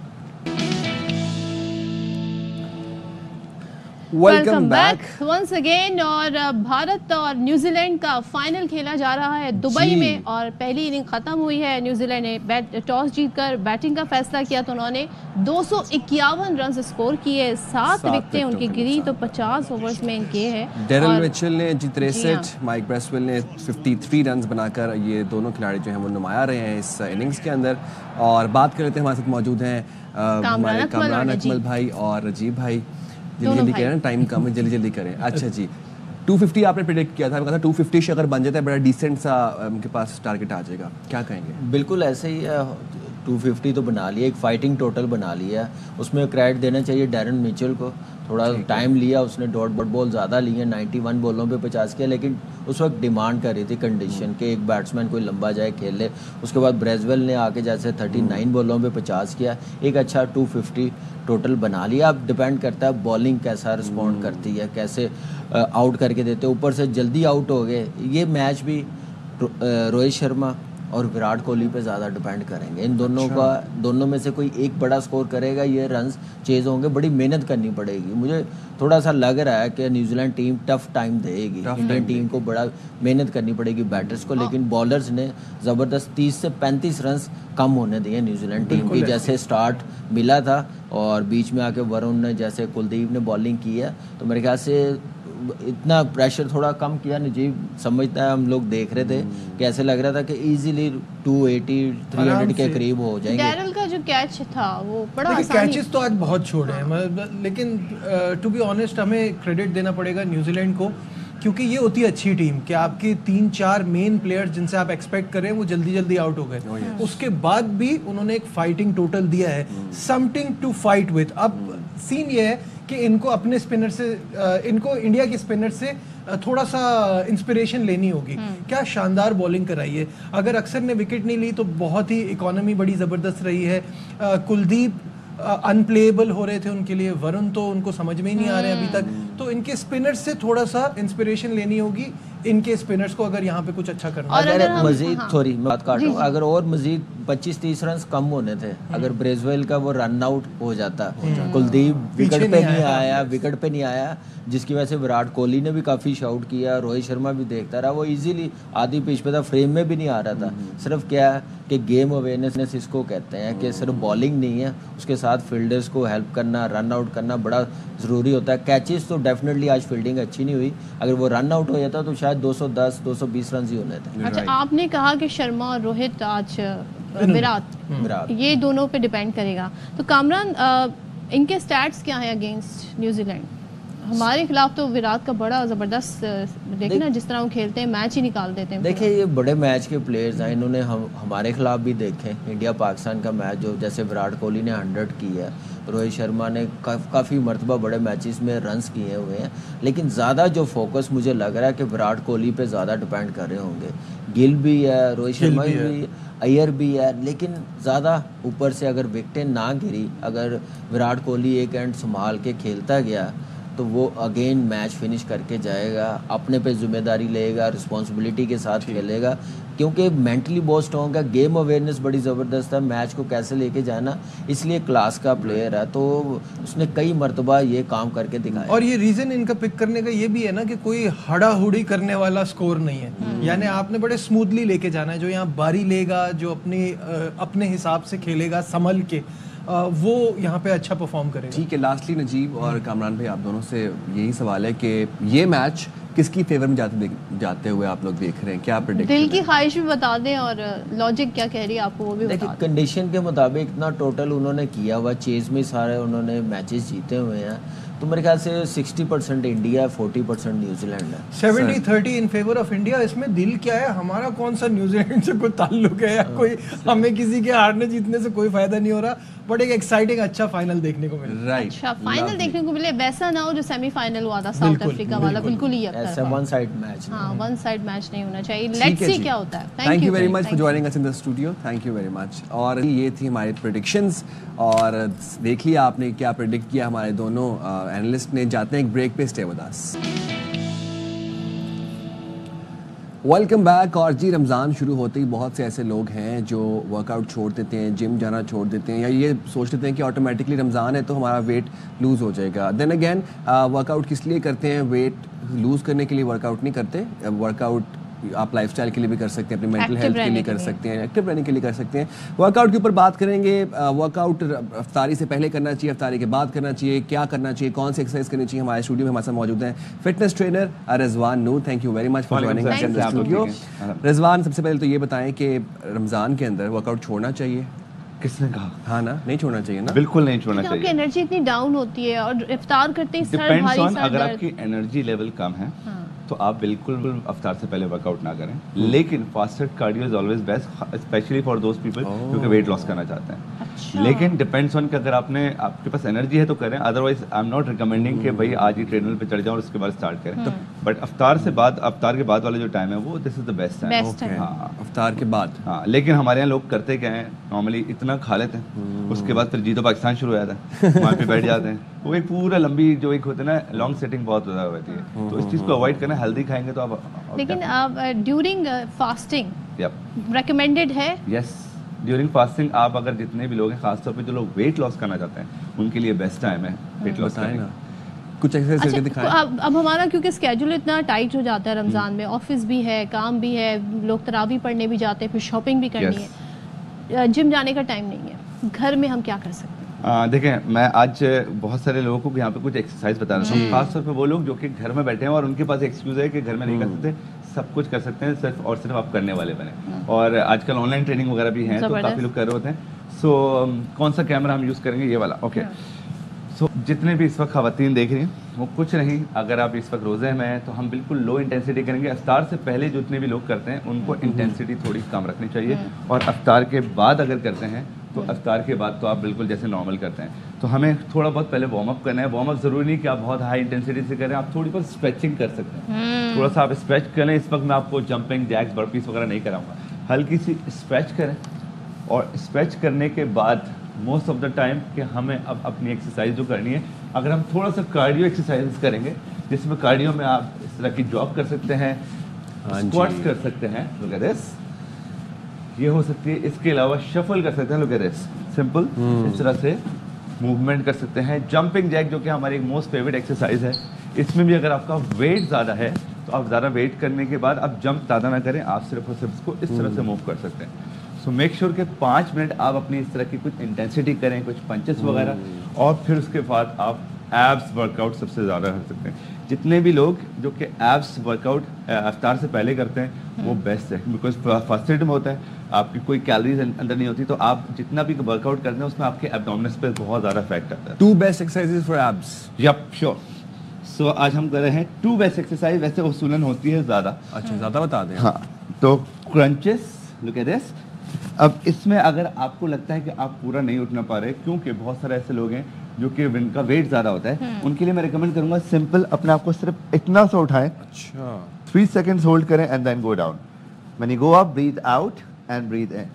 Welcome back once again. और भारत और न्यूजीलैंड का फाइनल खेला जा रहा है दुबई में और पहली इनिंग खत्म हुई है। न्यूजीलैंड ने टॉस जीतकर बैटिंग का फैसला किया तो उन्होंने 251 रन स्कोर किए, 7 विकेटें उनकी गिरी, तो 50 ओवर्स में इनके है। डेरिल मिचेल ने 63, माइक ब्रेसवेल ने 53 रन बनाकर ये दोनों खिलाड़ी जो हैं वो नुमाया रहे हैं इस इनिंग्स के अंदर। और बात कर लेते हैं, हमारे साथ मौजूद हैं हमारे कामरान अकमल भाई और रजीब भाई। जल्दी करें, टाइम कम है, जल्दी करें। अच्छा जी, 250 आपने प्रेडिक्ट किया था, मैं कहा था 250 अगर बन जाता है बड़ा डिसेंट सा उनके पास टारगेट आ जाएगा, क्या कहेंगे? बिल्कुल ऐसे ही है, 250 तो बना लिया, एक फाइटिंग टोटल बना लिया। उसमें क्रेडिट देना चाहिए डेरन मिचेल को, थोड़ा टाइम लिया उसने, डॉट बॉल ज़्यादा लिए, 91 बॉलों पे 50 किया, लेकिन उस वक्त डिमांड कर रही थी कंडीशन कि एक बैट्समैन कोई लंबा जाए खेल ले। उसके बाद ब्रेजवेल ने आके जैसे 39 बॉलों पे 50 किया, एक अच्छा 250 टोटल बना लिया। अब डिपेंड करता है बॉलिंग कैसा रिस्पॉन्ड करती है, कैसे आउट करके देते, ऊपर से जल्दी आउट हो गए। ये मैच भी रोहित शर्मा और विराट कोहली पे ज़्यादा डिपेंड करेंगे। इन दोनों का, दोनों में से कोई एक बड़ा स्कोर करेगा, ये रन्स चेज होंगे, बड़ी मेहनत करनी पड़ेगी। मुझे थोड़ा सा लग रहा है कि न्यूजीलैंड टीम टफ टाइम देगी, इंडियन टीम को बड़ा मेहनत करनी पड़ेगी बैटर्स को, लेकिन बॉलर्स ने ज़बरदस्त 30 से 35 रन्स कम होने दिए न्यूजीलैंड टीम की। जैसे स्टार्ट मिला था और बीच में आके वरुण ने, जैसे कुलदीप ने बॉलिंग की है, तो मेरे ख्याल से इतना प्रेशर थोड़ा कम किया नजीब, समझता है, हम लोग देख रहे थे कि ऐसे लग रहा था कि इजीली 280-300 के करीब हो जाएंगे। डैरल का जो कैच था वो बड़ा आसानी, कैचेस तो आज बहुत छोड़े हैं, लेकिन टू बी ऑनेस्ट हमें क्रेडिट देना पड़ेगा न्यूजीलैंड को, क्योंकि ये होती है अच्छी टीम कि आपके 3-4 मेन प्लेयर्स जिनसे आप एक्सपेक्ट कर रहे हैं वो जल्दी आउट हो गए, उसके बाद भी उन्होंने एक फाइटिंग टोटल दिया है, समथिंग टू फाइट विद। अब सीन ये है कि इनको अपने स्पिनर से, इनको इंडिया के स्पिनर से थोड़ा सा इंस्पिरेशन लेनी होगी। क्या शानदार बॉलिंग कराई है, अगर अक्सर ने विकेट नहीं ली तो बहुत ही इकोनॉमी बड़ी ज़बरदस्त रही है। कुलदीप अनप्लेएबल हो रहे थे उनके लिए, वरुण तो उनको समझ में ही नहीं आ रहे अभी तक, तो इनके स्पिनर्स से थोड़ा सा इंस्पिरेशन लेनी होगी इनके स्पिनर्स को, अगर यहाँ पे कुछ अच्छा करना। अगर मजीद थोड़ी बात काटूं, अगर और मजीद 25-30 रन कम होने थे, अगर ब्रेजवेल का वो रन आउट हो जाता, कुलदीप विकेट पे नहीं आया, जिसकी वजह से विराट कोहली ने भी काफ़ी शाउट किया, रोहित शर्मा भी देखता रहा, वो इजीली आधी पिच पे था, फ्रेम में भी नहीं आ रहा था। सिर्फ क्या है कि गेम अवेयरनेस इसको कहते हैं कि सिर्फ बॉलिंग नहीं है, उसके साथ फील्डर्स को हेल्प करना, रन आउट करना बड़ा ज़रूरी होता है। कैचेस तो डेफिनेटली आज फील्डिंग अच्छी नहीं हुई, अगर वो रन आउट हो जाता तो शायद 210-220 रन ही होने थे। अच्छा, आपने कहा कि शर्मा और रोहित, आज विराट, ये दोनों पे डिपेंड करेगा, तो कामरान इनके स्टैट्स क्या हैं अगेंस्ट न्यूजीलैंड? हमारे खिलाफ तो विराट का बड़ा ज़बरदस्त, देखना जिस तरह वो खेलते हैं, मैच ही निकाल देते हैं। देखिए ये बड़े मैच के प्लेयर्स हैं, इन्होंने हमारे खिलाफ भी देखे, इंडिया पाकिस्तान का मैच जो जैसे विराट कोहली ने 100 किया, रोहित शर्मा ने काफ़ी मरतबा बड़े मैचेस में रन्स किए हुए हैं, लेकिन ज़्यादा जो फोकस मुझे लग रहा है कि विराट कोहली पे ज़्यादा डिपेंड कर रहे होंगे। गिल भी है, रोहित शर्मा भी, अय्यर भी है, लेकिन ज़्यादा ऊपर से अगर विकेटें ना गिरी, अगर विराट कोहली एक एंड संभाल के खेलता गया तो वो अगेन मैच फिनिश करके जाएगा, अपने पे जिम्मेदारी लेगा, रिस्पॉन्सिबिलिटी के साथ खेलेगा, क्योंकि मेंटली बहुत स्ट्रॉन्ग है, गेम अवेयरनेस बड़ी ज़बरदस्त है, मैच को कैसे लेके जाना, इसलिए क्लास का प्लेयर है, तो उसने कई मरतबा ये काम करके दिखाया। और ये रीज़न इनका पिक करने का ये भी है ना कि कोई हड़ाहुड़ी करने वाला स्कोर नहीं है, यानी आपने बड़े स्मूथली लेके जाना है, जो यहाँ बारी लेगा, जो अपने हिसाब से खेलेगा संभल के, वो यहाँ पे अच्छा परफॉर्म करेगा। ठीक है, लास्टली नजीब और कामरान भाई, आप दोनों से यही सवाल है कि ये मैच किसकी फेवर में जाते हुए आप लोग देख रहे हैं, क्या प्रेडिक्ट? दिल की ख्वाहिश भी बता दें और लॉजिक क्या कह रही है आपको वो भी बता दें। कंडीशन के मुताबिक इतना टोटल उन्होंने किया हुआ, चेज में सारे उन्होंने मैचेस जीते हुए हैं, तो मेरे ख्याल से 60% इंडिया, 40% न्यूजीलैंड है। 70-30 इन फेवर ऑफ इंडिया। इसमें दिल क्या है, हमारा कौन सा न्यूजीलैंड से कोई ताल्लुक है या कोई हमें किसी के हारने जीतने से कोई फायदा नहीं हो रहा, बट एक एक्साइटिंग अच्छा फाइनल देखने को मिले। राइट, अच्छा फाइनल देखने को मिले, वैसा ना हो जो सेमीफाइनल हुआ था साउथ अफ्रीका वाला, बिल्कुल ही ऐसा वन साइड मैच। हाँ, वन साइड मैच नहीं होना चाहिए। लेट्स सी क्या होता है। Thank you very much for joining us in the studio, thank you very much. और ये थी हमारी प्रेडिक्शंस, और देख लिया आपने क्या प्रेडिक्ट किया हमारे दोनों एनालिस्ट ने। जाते हैं एक ब्रेक पे, stay with us. Welcome back. और जी रमज़ान शुरू होते ही बहुत से ऐसे लोग हैं जो वर्कआउट छोड़ देते हैं, जिम जाना छोड़ देते हैं, या ये सोच लेते हैं कि ऑटोमेटिकली रमज़ान है तो हमारा वेट लूज़ हो जाएगा। देन अगेन वर्कआउट किस लिए करते हैं? वेट लूज़ करने के लिए वर्कआउट नहीं करते। वर्कआउट आप लाइफस्टाइल के लिए भी कर सकते हैं, अपनी मेंटल हेल्थ के लिए कर सकते हैं, एक्टिव रहने के लिए कर सकते हैं। वर्कआउट के ऊपर बात करेंगे। वर्कआउट अफ्तारी से पहले करना चाहिए, अफ्तारी के बाद करना चाहिए, क्या करना चाहिए, कौन सी एक्सरसाइज करनी चाहिए। हमारे स्टूडियो में हमारे साथ मौजूद हैं fitness trainer Rizwan Noor. Thank you very much for joining us in the studio. Rizwan, सबसे पहले तो ये बताएं कि रमज़ान के अंदर वर्कआउट छोड़ना चाहिए? किसने कहा? हाँ ना, नहीं छोड़ना चाहिए ना? बिल्कुल नहीं छोड़ना चाहिए। आपकी एनर्जी इतनी डाउन होती है और इफ्तार करते ही सर भारी, सर अगर आपकी एनर्जी लेवल कम है तो आप बिल्कुल अफ्तार से पहले वर्कआउट ना करें। लेकिन fasted cardio is always best, especially for those people जो वेट लॉस करना चाहते हैं। अच्छा। लेकिन डिपेंड्स ऑन कि अगर आपके पास एनर्जी है तो करें, otherwise I am not recommending कि भाई आज ही ट्रेडमिल पे चढ़ जाओ और उसके बाद स्टार्ट करें। बट अफ्तार के बाद वाला जो टाइम है वो this is the best time. हाँ, अफ्तार के बाद। हाँ, लेकिन हमारे यहाँ लोग करते क्या हैं, नॉर्मली इतना खा लेते हैं, उसके बाद फिर जीतो पाकिस्तान शुरू हो जाता है, वहाँ पे बैठ जाते हैं। वो एक पूरा लंबी जो एक होता है ना, लॉन्ग सेटिंग बहुत ज़्यादा होती है, तो इस चीज़ को अवॉइड करना। हेल्दी खाएंगे तो आप लेकिन ड्यूरिंग फास्टिंग रेकमेंडेड है? यस, ड्यूरिंग फास्टिंग आप अगर जितने भी लोग हैं, खासतौर पे जो लोग वेट लॉस करना चाहते हैं, उनके लिए बेस्ट टाइम है वेट लॉस करने का। कुछ एक्सरसाइज करके दिखाएं। अब हमारा क्योंकि स्केड्यूल इतना टाइट हो जाता है रमज़ान में, ऑफिस भी है, काम भी है, लोग तरावी पढ़ने भी जाते हैं, फिर शॉपिंग भी करनी है, जिम जाने का टाइम नहीं है, घर में हम क्या कर सकते हैं? देखें, मैं आज बहुत सारे लोगों को यहाँ पे कुछ एक्सरसाइज बता रहा हूँ, खासतौर पे वो लोग जो कि घर में बैठे हैं और उनके पास एक्सक्यूज है कि घर में नहीं कर सकते, सब कुछ कर सकते हैं, सिर्फ और सिर्फ आप करने वाले बने। और आजकल ऑनलाइन ट्रेनिंग वगैरह भी हैं, तो काफ़ी लोग कर रहे होते हैं। सो कौन सा कैमरा हम यूज़ करेंगे? ये वाला, ओके। सो जितने भी इस वक्त ख़वातीन देख रही हैं वो कुछ नहीं, अगर आप इस वक्त रोज़े में हैं तो हम बिल्कुल लो इंटेंसिटी करेंगे। अफ्तार से पहले जितने भी लोग करते हैं उनको इंटेंसिटी थोड़ी कम रखनी चाहिए, और अफ्तार के बाद अगर करते हैं तो अफ्तार के बाद तो आप बिल्कुल जैसे नॉर्मल करते हैं। तो हमें थोड़ा बहुत पहले वार्म अप करना है। वार्म अप ज़रूरी नहीं कि आप बहुत हाई इंटेंसिटी से करें, आप थोड़ी बहुत स्ट्रेचिंग कर सकते हैं, थोड़ा सा आप स्ट्रेच करें। इस वक्त मैं आपको जंपिंग जैक्स बर्पीस वगैरह नहीं कराऊंगा, हल्की सी स्ट्रेच करें, और स्ट्रेच करने के बाद मोस्ट ऑफ द टाइम कि हमें अब अपनी एक्सरसाइज जो करनी है, अगर हम थोड़ा सा कार्डियो एक्सरसाइज करेंगे, जिसमें कार्डियो में आप इस तरह की जॉब कर सकते हैं, स्क्वाट्स कर सकते हैं, लुक एट दिस, ये हो सकती है। इसके अलावा शफल कर सकते हैं, लुक एट दिस, सिंपल इस तरह से मूवमेंट कर सकते हैं। जंपिंग जैक जो कि हमारी एक मोस्ट फेवरेट एक्सरसाइज है, इसमें भी अगर आपका वेट ज़्यादा है तो आप ज़्यादा वेट करने के बाद आप जंप ज़्यादा ना करें, आप सिर्फ और सिर्फ इसको इस तरह से मूव कर सकते हैं। सो मेक श्योर कि 5 मिनट आप अपनी इस तरह की कुछ इंटेंसिटी करें, कुछ पंचेस वगैरह, और फिर उसके बाद आप एब्स वर्कआउट सबसे ज़्यादा कर सकते हैं। जितने भी लोग जो कि एब्स वर्कआउट अफ्तार से पहले करते हैं वो बेस्ट है, बिकॉज फास्टेड में होता है, आपकी कोई कैलोरीज अंदर नहीं होती, तो आप जितना भी वर्कआउट करते हैं उसमें आपके एब्डोमिनस पे बहुत ज़्यादा इफेक्ट आता है। 2 best exercises for abs. Yup, sure. So आज हम कर रहे हैं 2 बेस्ट एक्सरसाइज, वैसे उसूलन होती है ज़्यादा। अच्छा, ज़्यादा बता दें। हाँ, तो क्रंचेस, लुक एट दिस। अब इसमें अगर आपको लगता है कि आप पूरा नहीं उठना पा रहे, क्योंकि बहुत सारे ऐसे लोग हैं जो कि जिनका वेट ज़्यादा होता है, उनके लिए मैं रिकमेंड करूंगा सिंपल अपने आप को सिर्फ इतना सा उठाएं। अच्छा, 3 सेकंड्स होल्ड करें and then go down. When you go up, breathe out and breathe in.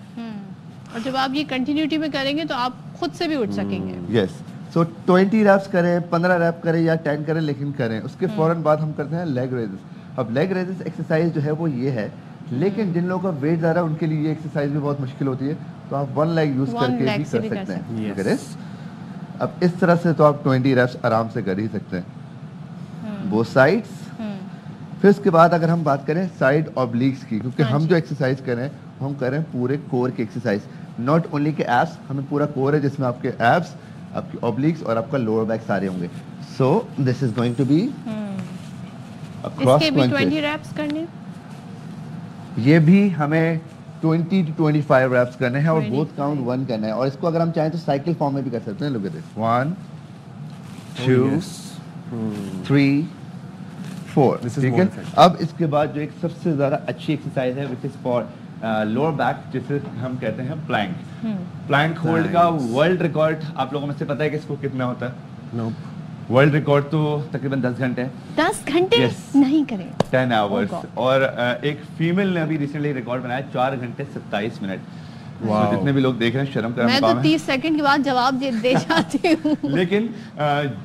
और जब आप ये कंटिन्यूटी में करेंगे तो आप खुद से भी उठ सकेंगे। यस, सो 20 रैप्स करें, 15 रैप करें या 10 करें, लेकिन करें। उसके फौरन बाद हम करते हैं लेग रेजेस। अब लेग रेजेस एक्सरसाइज जो है वो ये है, लेकिन जिन लोगों का वेट ज़्यादा है उनके लिए ये एक्सरसाइज भी बहुत मुश्किल होती है, तो आप 1 लेग यूज करके भी कर सकते हैं। अब इस तरह से तो आप 20 रैप्स आराम से कर ही सकते हैं, बोथ साइड्स। फिर उसके बाद अगर हम बात करें साइड ऑब्लिक्स की, क्योंकि हम जो एक्सरसाइज कर रहे हैं हम कर रहे हैं पूरे कोर की एक्सरसाइज, नॉट ओनली के एब्स, हमें पूरा कोर है जिसमें आपके एब्स, आपकी ऑब्लिक्स और आपका लोअर बैक सारे होंगे। So this is going to be इसके भी 20 reps करने, ये भी हमें 20 to 25 reps करने हैं और both count 1 करना है। और इसको अगर हम चाहें तो साइकिल फॉर्म में भी कर सकते हैं। Look at this, 1 2 3 4, ठीक है। अब इसके बाद जो एक सबसे ज़्यादा अच्छी एक्सरसाइज है which is for lower back, जिसे हम कहते हैं प्लैंक। प्लैंक होल्ड का वर्ल्ड रिकॉर्ड आप लोगों में से पता है कि इसको कितना होता है? वर्ल्ड रिकॉर्ड तो तकरीबन 10 घंटे है। 10 घंटे? नहीं करें 10 आवर्स। और एक फीमेल ने अभी रिसेंटली रिकॉर्ड बनाया 4 घंटे 27 मिनट। तो जितने भी लोग देख रहे हैं शर्म कर मैं तो 30 सेकंड के बाद जवाब दे जाती हूँ। लेकिन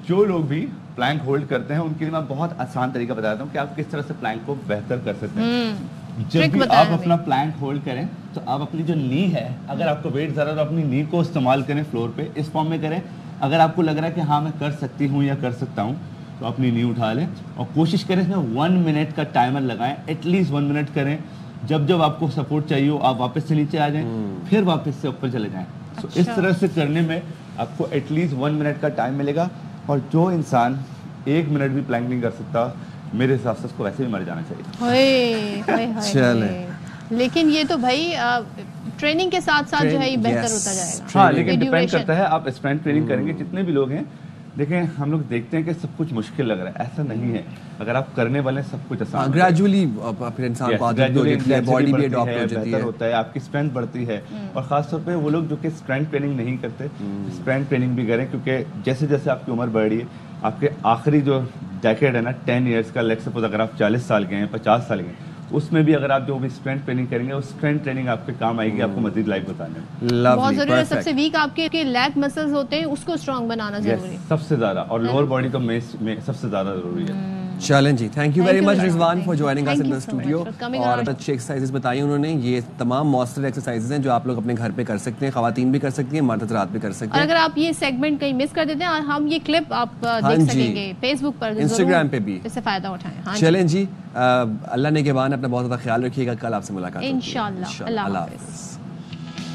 जो लोग भी प्लैंक होल्ड करते हैं उनके लिए मैं बहुत आसान तरीका बताता हूँ कि आप किस तरह से प्लैंक को बेहतर कर सकते हैं। जब भी आप अपना प्लैंक होल्ड करें तो आप अपनी जो नी है, अगर आपको वेट ज़्यादा तो अपनी नी को इस्तेमाल करें फ्लोर पे, इस फॉर्म में करें। अगर आपको लग रहा है कि हाँ मैं कर सकती हूँ या कर सकता हूँ तो अपनी नी उठा लें और कोशिश करें इसमें 1 मिनट का टाइमर लगाएं, एटलीस्ट 1 मिनट करें। जब जब आपको सपोर्ट चाहिए हो आप वापस से नीचे आ जाएं, फिर वापस से ऊपर चले जाएं। तो इस तरह से करने में आपको एटलीस्ट 1 मिनट का टाइम मिलेगा। और जो इंसान 1 मिनट भी प्लैंक नहीं कर सकता, मेरे हिसाब से उसको वैसे भी मर जाना चाहिए। चले, लेकिन ये तो भाई ट्रेनिंग के साथ साथ जो है ये बेहतर होता जाएगा। हाँ, लेकिन डिपेंड करता है आप स्ट्रेंथ ट्रेनिंग करेंगे। जितने भी लोग हैं, देखें हम लोग देखते हैं कि सब कुछ मुश्किल लग रहा है, ऐसा नहीं है। अगर आप करने वाले हैं सब कुछ आसान, ग्रेजुअली फिर इंसान को आदत हो जाती है, बॉडी भी अडॉप्ट हो जाती है, होता है, आपकी स्ट्रेंथ बढ़ती है। और खास तौर पे वो लोग जो कि स्ट्रेंथ ट्रेनिंग नहीं करते, स्ट्रेंथ ट्रेनिंग भी करें, क्योंकि जैसे जैसे आपकी उम्र बढ़ रही है, आपके आखिरी जो डेकेड है ना 10 इयर्स का, लेट्स सपोज अगर आप 40 साल के हैं, 50 साल के हैं, उसमें भी अगर आप जो भी स्ट्रेंथ ट्रेनिंग करेंगे, उस स्ट्रेंथ ट्रेनिंग आपके काम आएगी आपको मजीद लाइफ बताने में। बहुत जरूरी है। सबसे वीक आपके लेग मसल्स होते हैं, उसको स्ट्रांग बनाना जरूरी है सबसे ज्यादा, और लोअर बॉडी तो में सबसे ज्यादा जरूरी है। चलें जी, thank you very much Rizwan for joining us in the studio. और अच्छी एक्सरसाइजेस बताई उन्होंने। ये तमाम मॉन्स्टर एक्सरसाइजेस हैं जो आप लोग अपने घर पे कर सकते हैं, खवातीन भी कर सकती हैं, मर्द हज़रात भी कर सकते हैं। और अगर आप ये सेगमेंट कहीं मिस कर देते हैं, हम ये क्लिप आप देख सकेंगे फेसबुक पर, इंस्टाग्राम पे भी, इससे फायदा उठाएं। चलें जी, अल्लाह ने के बाद अपना बहुत ज़्यादा ख्याल रखिएगा। कल आपसे मुलाकात इंशाअल्लाह। अल्लाह हाफ़िज़।